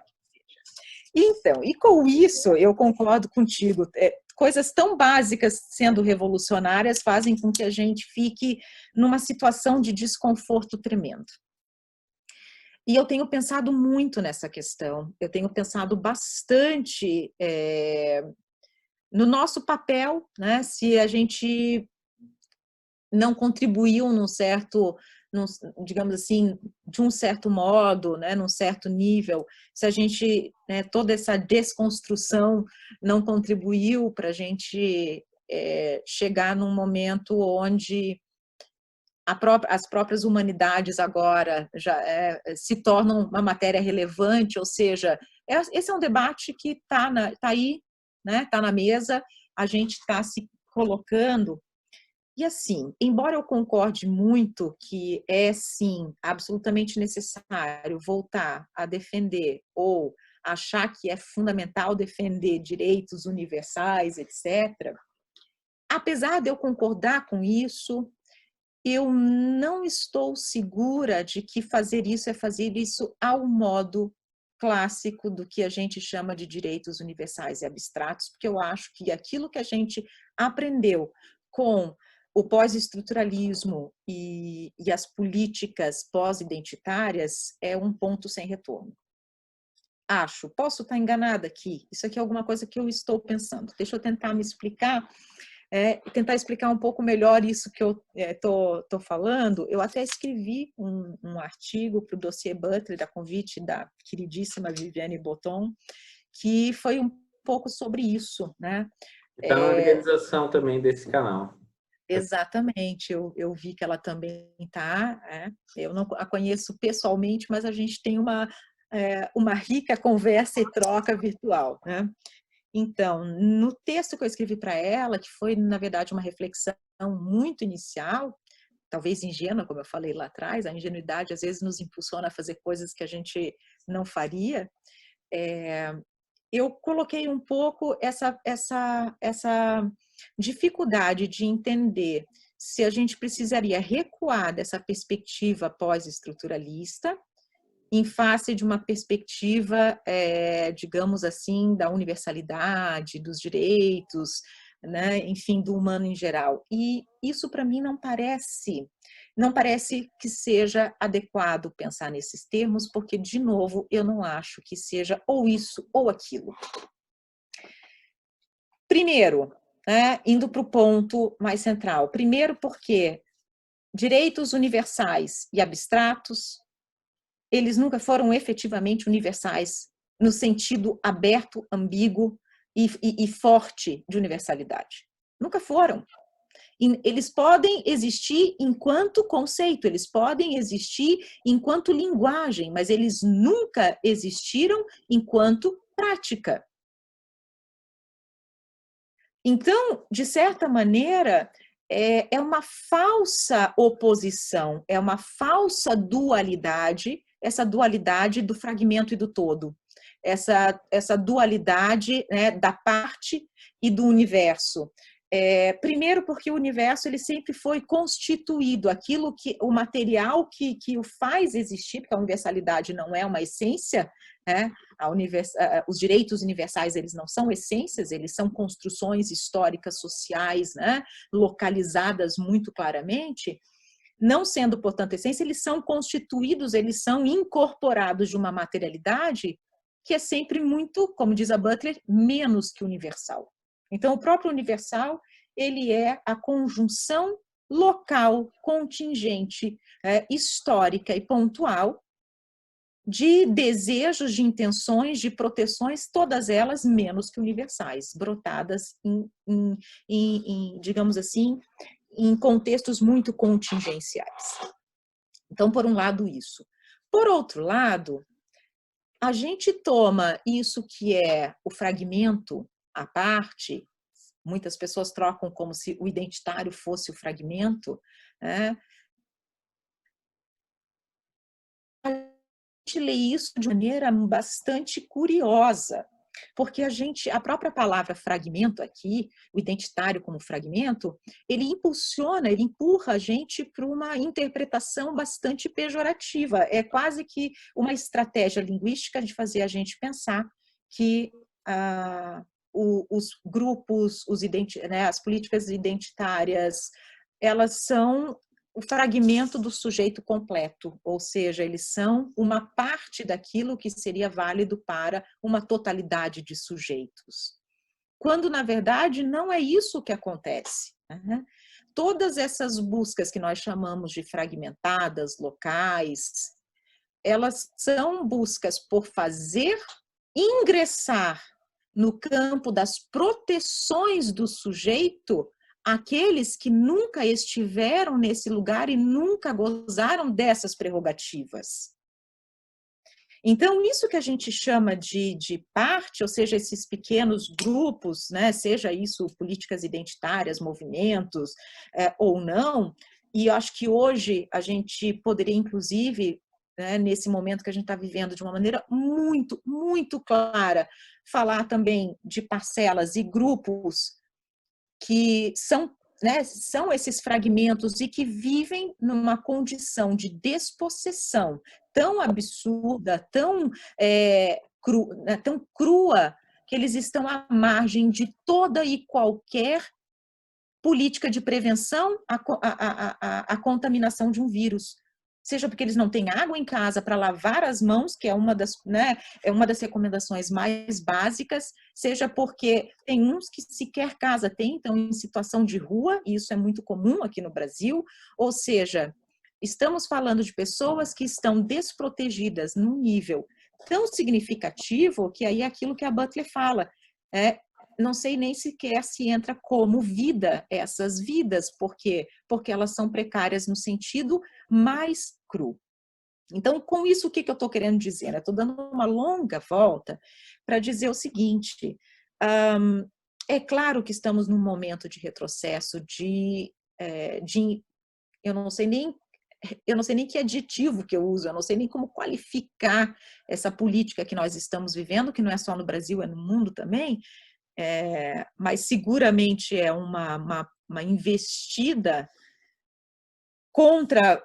Então, e com isso, eu concordo contigo. Coisas tão básicas sendo revolucionárias fazem com que a gente fique numa situação de desconforto tremendo. E eu tenho pensado muito nessa questão. Eu tenho pensado bastante no nosso papel, né? Se a gente não contribuiu digamos assim, de um certo modo, né, num certo nível, se a gente, né, toda essa desconstrução não contribuiu para a gente chegar num momento onde as próprias humanidades agora já se tornam uma matéria relevante, ou seja, esse é um debate que está aí, né, está na mesa, a gente está se colocando. E assim, embora eu concorde muito que é, sim, absolutamente necessário voltar a defender ou achar que é fundamental defender direitos universais, etc., apesar de eu concordar com isso, eu não estou segura de que fazer isso é fazer isso ao modo clássico do que a gente chama de direitos universais e abstratos, porque eu acho que aquilo que a gente aprendeu com o pós-estruturalismo e as políticas pós-identitárias é um ponto sem retorno. Acho, posso estar enganada aqui, isso aqui é alguma coisa que eu estou pensando. Deixa eu tentar me explicar, tentar explicar um pouco melhor isso que eu estou falando. Eu até escrevi um artigo para o dossiê Butler, a convite da queridíssima Viviane Botton, que foi um pouco sobre isso, né? Está na organização também desse canal. Exatamente, eu vi que ela também está. Eu não a conheço pessoalmente, mas a gente tem uma rica conversa e troca virtual, né? Então, no texto que eu escrevi para ela, que foi, na verdade, uma reflexão muito inicial, talvez ingênua, como eu falei lá atrás, a ingenuidade às vezes nos impulsiona a fazer coisas que a gente não faria, eu coloquei um pouco essa dificuldade de entender se a gente precisaria recuar dessa perspectiva pós-estruturalista em face de uma perspectiva, digamos assim, da universalidade, dos direitos, né? Enfim, do humano em geral. E isso, para mim, não parece que seja adequado pensar nesses termos, porque, de novo, eu não acho que seja ou isso ou aquilo. Primeiro, né, indo para o ponto mais central. Primeiro, porque direitos universais e abstratos, eles nunca foram efetivamente universais no sentido aberto, ambíguo e forte de universalidade. Nunca foram. Eles podem existir enquanto conceito, eles podem existir enquanto linguagem, mas eles nunca existiram enquanto prática. Então, de certa maneira, é uma falsa oposição, é uma falsa dualidade, essa dualidade do fragmento e do todo, essa dualidade, né, da parte e do universo. Primeiro porque o universo ele sempre foi constituído, o material que o faz existir, porque a universalidade não é uma essência, né? Os direitos universais eles não são essências, eles são construções históricas, sociais, né? Localizadas muito claramente. não sendo, portanto, essência, eles são constituídos, eles são incorporados de uma materialidade que é sempre muito, como diz a Butler, menos que universal. Então, o próprio universal, ele é a conjunção local, contingente, histórica e pontual de desejos, de intenções, de proteções, todas elas menos que universais, brotadas digamos assim, em contextos muito contingenciais. Então, por um lado, isso. Por outro lado, a gente toma isso que é o fragmento, a parte, muitas pessoas trocam como se o identitário fosse o fragmento, né? A gente lê isso de maneira bastante curiosa, porque a própria palavra fragmento aqui, o identitário como fragmento, ele impulsiona, ele empurra a gente para uma interpretação bastante pejorativa. É quase que uma estratégia linguística de fazer a gente pensar que os grupos, as políticas identitárias, elas são o fragmento do sujeito completo, ou seja, eles são uma parte daquilo que seria válido para uma totalidade de sujeitos. Quando, na verdade, não é isso que acontece. Né? Todas essas buscas que nós chamamos de fragmentadas, locais, elas são buscas por fazer ingressar no campo das proteções do sujeito aqueles que nunca estiveram nesse lugar e nunca gozaram dessas prerrogativas. Então, isso que a gente chama de parte, ou seja, esses pequenos grupos, né, seja isso políticas identitárias, movimentos ou não, e eu acho que hoje a gente poderia, inclusive, né, nesse momento que a gente está vivendo de uma maneira muito, muito clara, falar também de parcelas e grupos que são, né, são esses fragmentos e que vivem numa condição de despossessão tão absurda, tão crua, que eles estão à margem de toda e qualquer política de prevenção à contaminação de um vírus. Seja porque eles não têm água em casa para lavar as mãos, que é uma das recomendações mais básicas, seja porque tem uns que sequer casa têm, estão em situação de rua, e isso é muito comum aqui no Brasil, ou seja, estamos falando de pessoas que estão desprotegidas num nível tão significativo que aí é aquilo que a Butler fala, não sei nem sequer se entra como vida essas vidas, por quê? Porque elas são precárias no sentido mais cru. Então, com isso, o que eu estou querendo dizer? Eu estou dando uma longa volta para dizer o seguinte, é claro que estamos num momento de retrocesso, eu não sei nem que adjetivo que eu uso, eu não sei nem como qualificar essa política que nós estamos vivendo, que não é só no Brasil, é no mundo também, mas seguramente é uma investida contra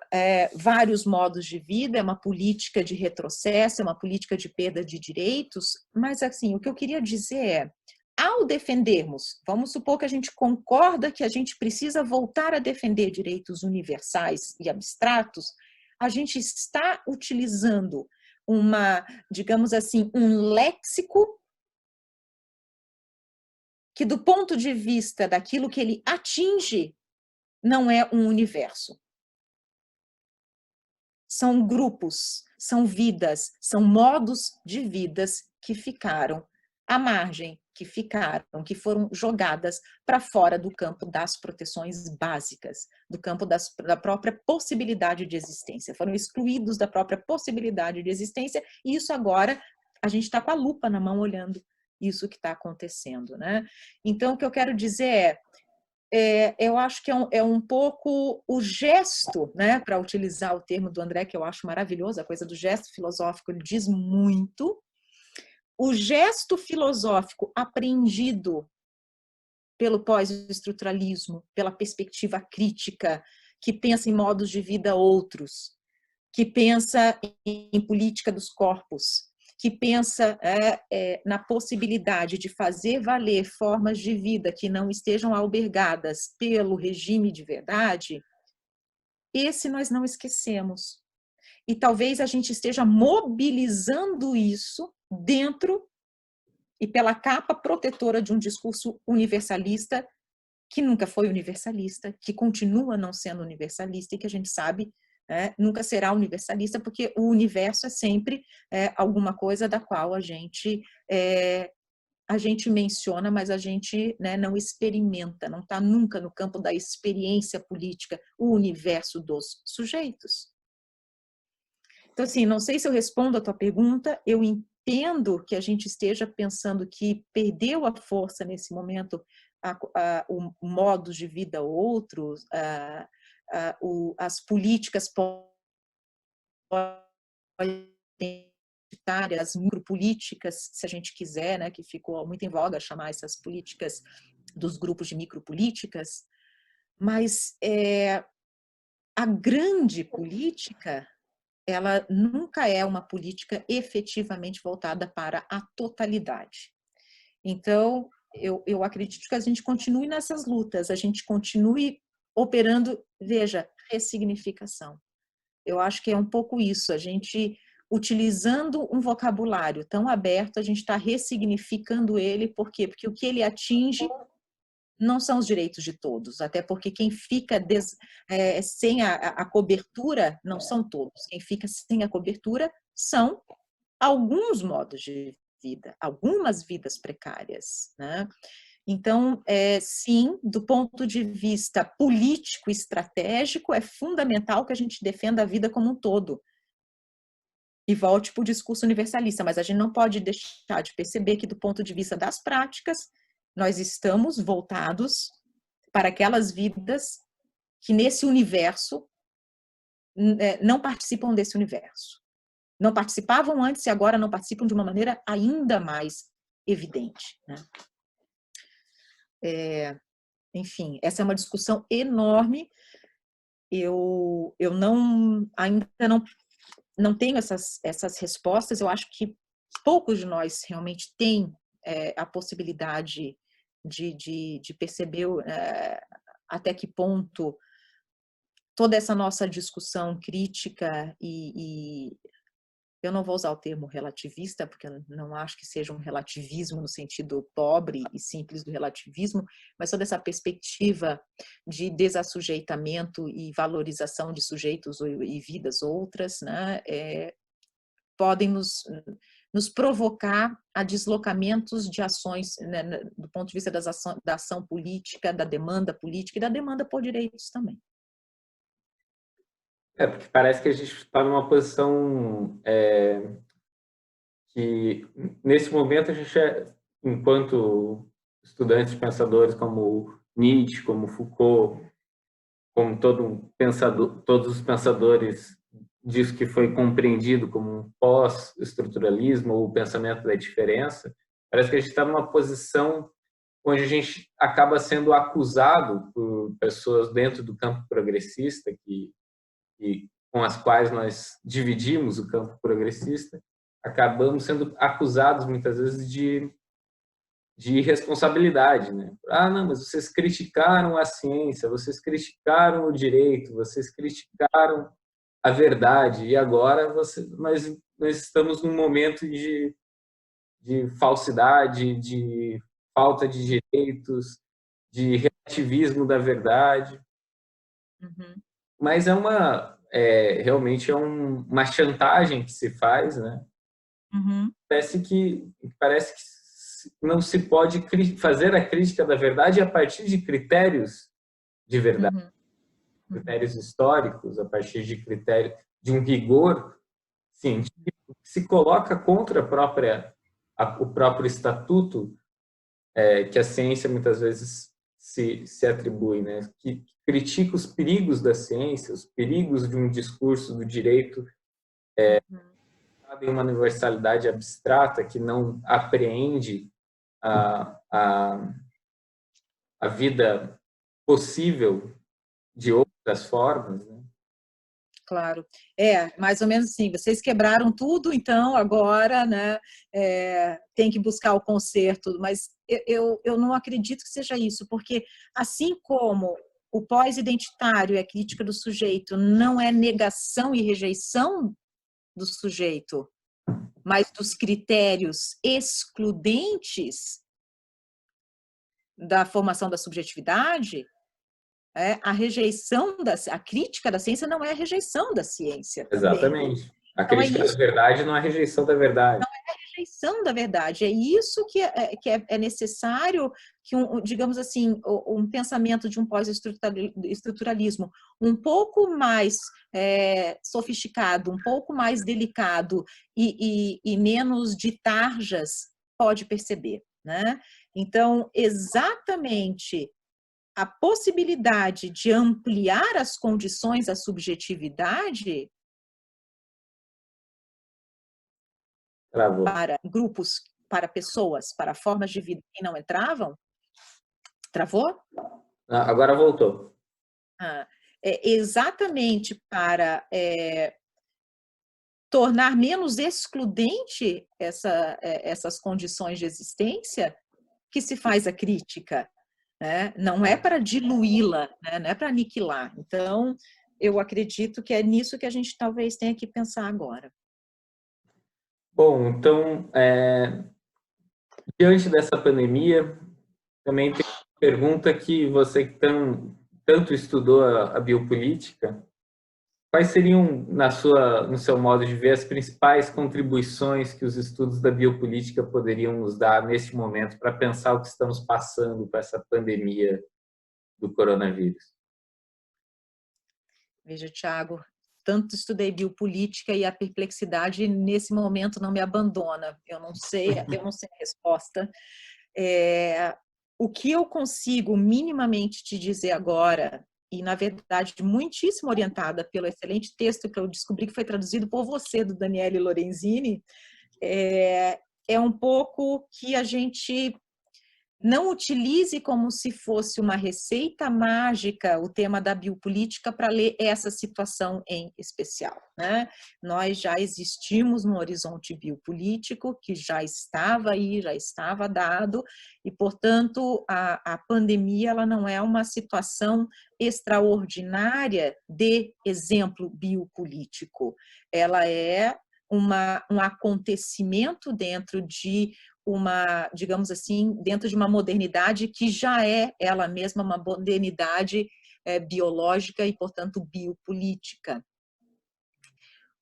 vários modos de vida, é uma política de retrocesso, é uma política de perda de direitos, mas assim, o que eu queria dizer é, ao defendermos, vamos supor que a gente concorda que a gente precisa voltar a defender direitos universais e abstratos, a gente está utilizando digamos assim, um léxico que do ponto de vista daquilo que ele atinge, não é um universo. São grupos, são vidas, são modos de vidas que ficaram à margem, que foram jogadas para fora do campo das proteções básicas, do campo da própria possibilidade de existência, foram excluídos da própria possibilidade de existência, e isso agora a gente está com a lupa na mão olhando isso que está acontecendo, né? Então, o que eu quero dizer eu acho que é um pouco o gesto, né, para utilizar o termo do André, que eu acho maravilhoso, a coisa do gesto filosófico, ele diz muito. O gesto filosófico apreendido pelo pós-estruturalismo, pela perspectiva crítica, que pensa em modos de vida outros, que pensa em política dos corpos, que pensa na possibilidade de fazer valer formas de vida que não estejam albergadas pelo regime de verdade, esse nós não esquecemos. E talvez a gente esteja mobilizando isso dentro e pela capa protetora de um discurso universalista que nunca foi universalista, que continua não sendo universalista e que a gente sabe nunca será universalista, porque o universo é sempre alguma coisa da qual a gente menciona, mas a gente não experimenta, não está nunca no campo da experiência política, o universo dos sujeitos. Então, assim, não sei se eu respondo a tua pergunta, eu entendo que a gente esteja pensando que perdeu a força nesse momento o modo de vida outros, as políticas as micropolíticas, se a gente quiser, que ficou muito em voga chamar essas políticas dos grupos de micropolíticas, mas a grande política, ela nunca é uma política efetivamente voltada para a totalidade. Então, eu acredito que a gente continue nessas lutas, a gente continue operando, veja, ressignificação. Eu acho que é um pouco isso, a gente, utilizando um vocabulário tão aberto, a gente está ressignificando ele, por quê? Porque o que ele atinge não são os direitos de todos, até porque quem fica sem a cobertura não são todos, quem fica sem a cobertura são alguns modos de vida, algumas vidas precárias, né? Então, sim, do ponto de vista político e estratégico, é fundamental que a gente defenda a vida como um todo e volte para o discurso universalista, mas a gente não pode deixar de perceber que, do ponto de vista das práticas, nós estamos voltados para aquelas vidas que, nesse universo, não participam desse universo. Não participavam antes e agora não participam de uma maneira ainda mais evidente, né? Enfim, essa é uma discussão enorme. Eu ainda não tenho essas respostas. Eu acho que poucos de nós realmente têm a possibilidade de perceber até que ponto toda essa nossa discussão crítica e eu não vou usar o termo relativista, porque eu não acho que seja um relativismo no sentido pobre e simples do relativismo, mas toda essa perspectiva de desassujeitamento e valorização de sujeitos e vidas outras, né, podem nos provocar a deslocamentos de ações, né, do ponto de vista da ação política, da demanda política e da demanda por direitos também. Porque parece que a gente está numa posição que, nesse momento, a gente enquanto estudantes pensadores como Nietzsche, como Foucault, como todos os pensadores disso que foi compreendido como um pós-estruturalismo ou o pensamento da diferença, parece que a gente está numa posição onde a gente acaba sendo acusado por pessoas dentro do campo progressista com as quais nós dividimos o campo progressista, acabamos sendo acusados muitas vezes de irresponsabilidade, né? Não, mas vocês criticaram a ciência, vocês criticaram o direito, vocês criticaram a verdade, e agora nós estamos num momento de falsidade, de falta de direitos, de relativismo da verdade. Uhum. Mas realmente uma chantagem que se faz, né? Uhum. Parece que não se pode fazer a crítica da verdade a partir de critérios de verdade, critérios históricos, a partir de critérios de um rigor científico que se coloca contra o próprio estatuto que a ciência muitas vezes se atribui, né? Que critica os perigos da ciência, os perigos de um discurso do direito em uma universalidade abstrata que não apreende a vida possível de outras formas, né? Claro. Mais ou menos assim, vocês quebraram tudo, então agora, né, tem que buscar o conserto, mas eu não acredito que seja isso, porque assim como o pós-identitário e a crítica do sujeito não é negação e rejeição do sujeito, mas dos critérios excludentes da formação da subjetividade, a rejeição a crítica da ciência não é a rejeição da ciência também. Exatamente. A Então, crítica da verdade não é a rejeição da verdade. Rejeição da verdade. É isso que é necessário que, digamos assim, um pensamento de um pós-estruturalismo um pouco mais sofisticado, um pouco mais delicado e menos de tarjas pode perceber, né? Então, exatamente a possibilidade de ampliar as condições da subjetividade Travou. para grupos, para pessoas, para formas de vida que não entravam. Travou? Agora voltou. Exatamente para tornar menos excludente essas condições de existência que se faz a crítica, né? Não é para diluí-la, né? Não é para aniquilar. Então, eu acredito que é nisso que a gente talvez tenha que pensar agora. Bom, então, diante dessa pandemia, também tem uma pergunta que você tanto estudou a biopolítica, quais seriam, no seu modo de ver, as principais contribuições que os estudos da biopolítica poderiam nos dar neste momento para pensar o que estamos passando com essa pandemia do coronavírus? Veja, Tiago, tanto estudei biopolítica e a perplexidade nesse momento não me abandona. Eu não sei a resposta. O que eu consigo minimamente te dizer agora, e na verdade muitíssimo orientada pelo excelente texto que eu descobri que foi traduzido por você, do Daniele Lorenzini, é um pouco que a gente não utilize como se fosse uma receita mágica o tema da biopolítica para ler essa situação em especial, né? Nós já existimos no horizonte biopolítico que já estava aí, já estava dado, e, portanto, a pandemia ela não é uma situação extraordinária de exemplo biopolítico, ela é um acontecimento dentro de digamos assim, dentro de uma modernidade que já é ela mesma uma modernidade biológica e, portanto, biopolítica.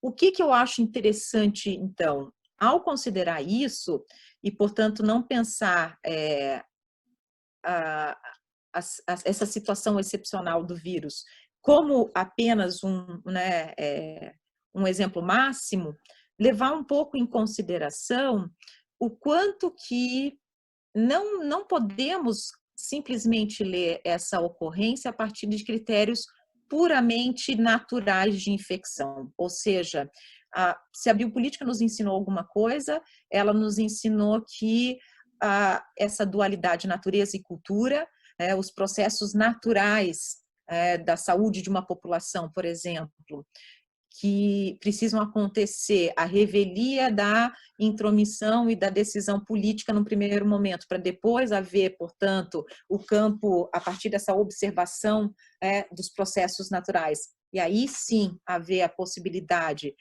O que eu acho interessante, então, ao considerar isso, e, portanto, não pensar essa situação excepcional do vírus como apenas um exemplo máximo, levar um pouco em consideração o quanto que não podemos simplesmente ler essa ocorrência a partir de critérios puramente naturais de infecção. Ou seja, se a biopolítica nos ensinou alguma coisa, ela nos ensinou que essa dualidade natureza e cultura, os processos naturais da saúde de uma população, por exemplo, que precisam acontecer a revelia da intromissão e da decisão política no primeiro momento, para depois haver, portanto, o campo, a partir dessa observação dos processos naturais. E aí sim haver a possibilidade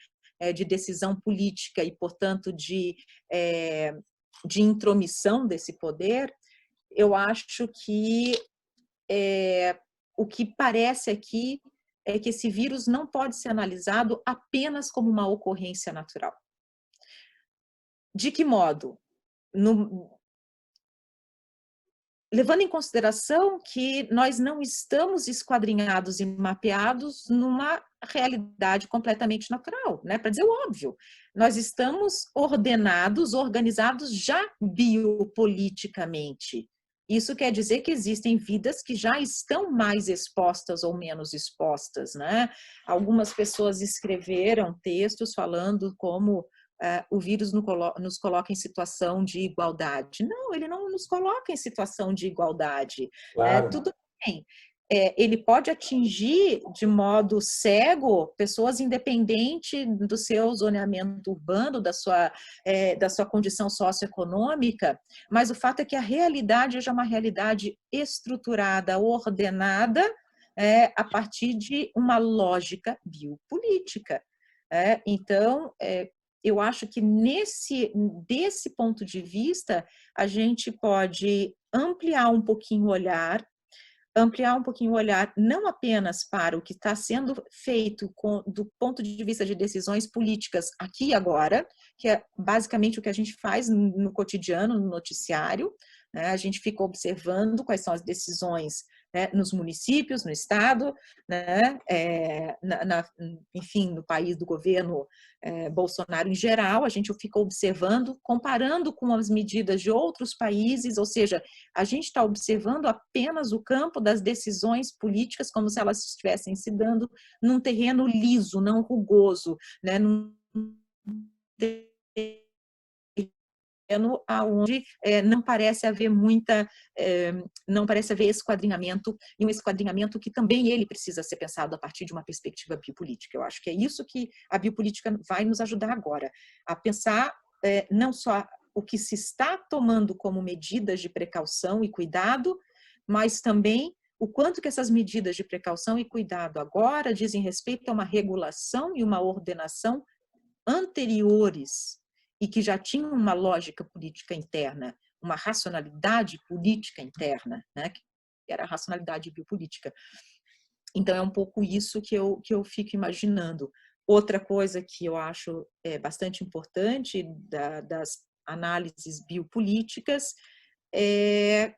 de decisão política e, portanto, de intromissão desse poder. Eu acho que o que parece aqui é que esse vírus não pode ser analisado apenas como uma ocorrência natural. De que modo? Levando em consideração que nós não estamos esquadrinhados e mapeados numa realidade completamente natural, né? Para dizer o óbvio, nós estamos ordenados, organizados já biopoliticamente. Isso quer dizer que existem vidas que já estão mais expostas ou menos expostas, né? Algumas pessoas escreveram textos falando como o vírus nos coloca em situação de igualdade. Não, ele não nos coloca em situação de igualdade. Claro. Tudo bem. Ele pode atingir de modo cego pessoas independente do seu zoneamento urbano, da sua condição socioeconômica, mas o fato é que a realidade é já uma realidade estruturada, ordenada, a partir de uma lógica biopolítica. Então, eu acho que desse ponto de vista, a gente pode ampliar um pouquinho o olhar não apenas para o que está sendo feito do ponto de vista de decisões políticas aqui e agora, que é basicamente o que a gente faz no cotidiano, no noticiário, né? A gente fica observando quais são as decisões, né, nos municípios, no estado, né, enfim, no país do governo Bolsonaro em geral, a gente fica observando, comparando com as medidas de outros países, ou seja, a gente está observando apenas o campo das decisões políticas como se elas estivessem se dando num terreno liso, não rugoso, né, num onde não parece haver não parece haver esquadrinhamento, e um esquadrinhamento que também ele precisa ser pensado a partir de uma perspectiva biopolítica. Eu acho que é isso que a biopolítica vai nos ajudar agora, a pensar não só o que se está tomando como medidas de precaução e cuidado, mas também o quanto que essas medidas de precaução e cuidado agora dizem respeito a uma regulação e uma ordenação anteriores e que já tinham uma lógica política interna, uma racionalidade política interna, né, que era a racionalidade biopolítica. Então, é um pouco isso que eu fico imaginando. Outra coisa que eu acho bastante importante das análises biopolíticas é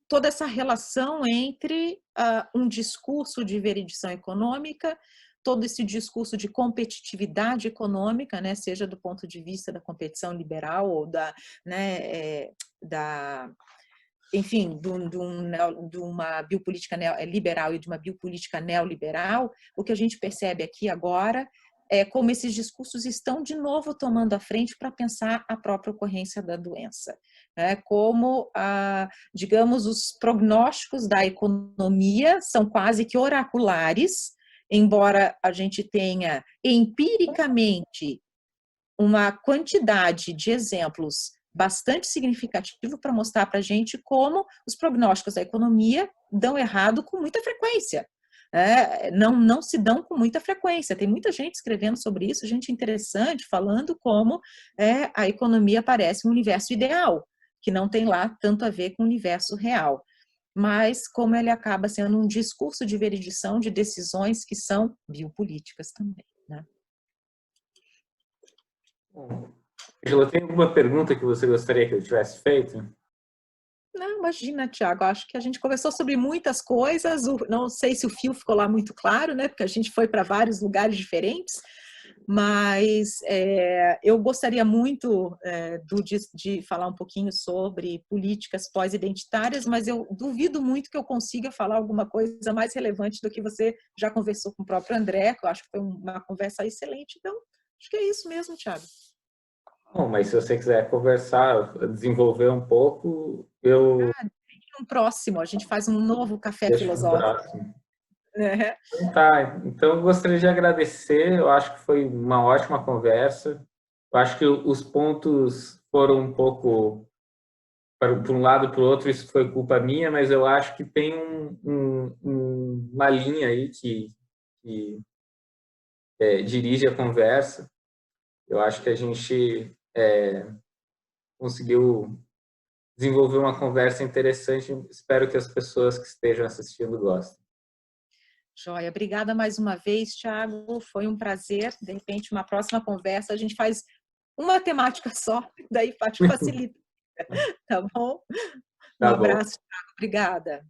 toda essa relação entre um discurso de veridição econômica, todo esse discurso de competitividade econômica, né, seja do ponto de vista da competição liberal ou enfim, de uma biopolítica liberal e de uma biopolítica neoliberal, o que a gente percebe aqui agora é como esses discursos estão de novo tomando a frente para pensar a própria ocorrência da doença. Como, digamos, os prognósticos da economia são quase que oraculares, embora a gente tenha empiricamente uma quantidade de exemplos bastante significativo para mostrar para a gente como os prognósticos da economia dão errado com muita frequência. Não se dão com muita frequência. Tem muita gente escrevendo sobre isso, gente interessante, falando como a economia parece um universo ideal, que não tem lá tanto a ver com o universo real. Mas como ele acaba sendo um discurso de veridição de decisões que são biopolíticas também, né? Angela, tem alguma pergunta que você gostaria que eu tivesse feito? Não, imagina, Tiago, acho que a gente conversou sobre muitas coisas, não sei se o fio ficou lá muito claro, né? Porque a gente foi para vários lugares diferentes, mas eu gostaria muito de falar um pouquinho sobre políticas pós-identitárias, mas eu duvido muito que eu consiga falar alguma coisa mais relevante do que você já conversou com o próprio André, que eu acho que foi uma conversa excelente. Então, acho que é isso mesmo, Tiago. Bom, mas se você quiser conversar, desenvolver um pouco, eu... Um próximo, a gente faz um novo café deixo no filosófico. próximo. Então, tá, então eu gostaria de agradecer, eu acho que foi uma ótima conversa, eu acho que os pontos foram um pouco para um lado e para o outro, isso foi culpa minha, mas eu acho que tem uma linha aí que dirige a conversa. Eu acho que a gente conseguiu desenvolver uma conversa interessante, espero que as pessoas que estejam assistindo gostem. Joia, obrigada mais uma vez, Thiago, foi um prazer. De repente, uma próxima conversa, a gente faz uma temática só, daí facilita. Tá bom? Um abraço, Thiago, obrigada.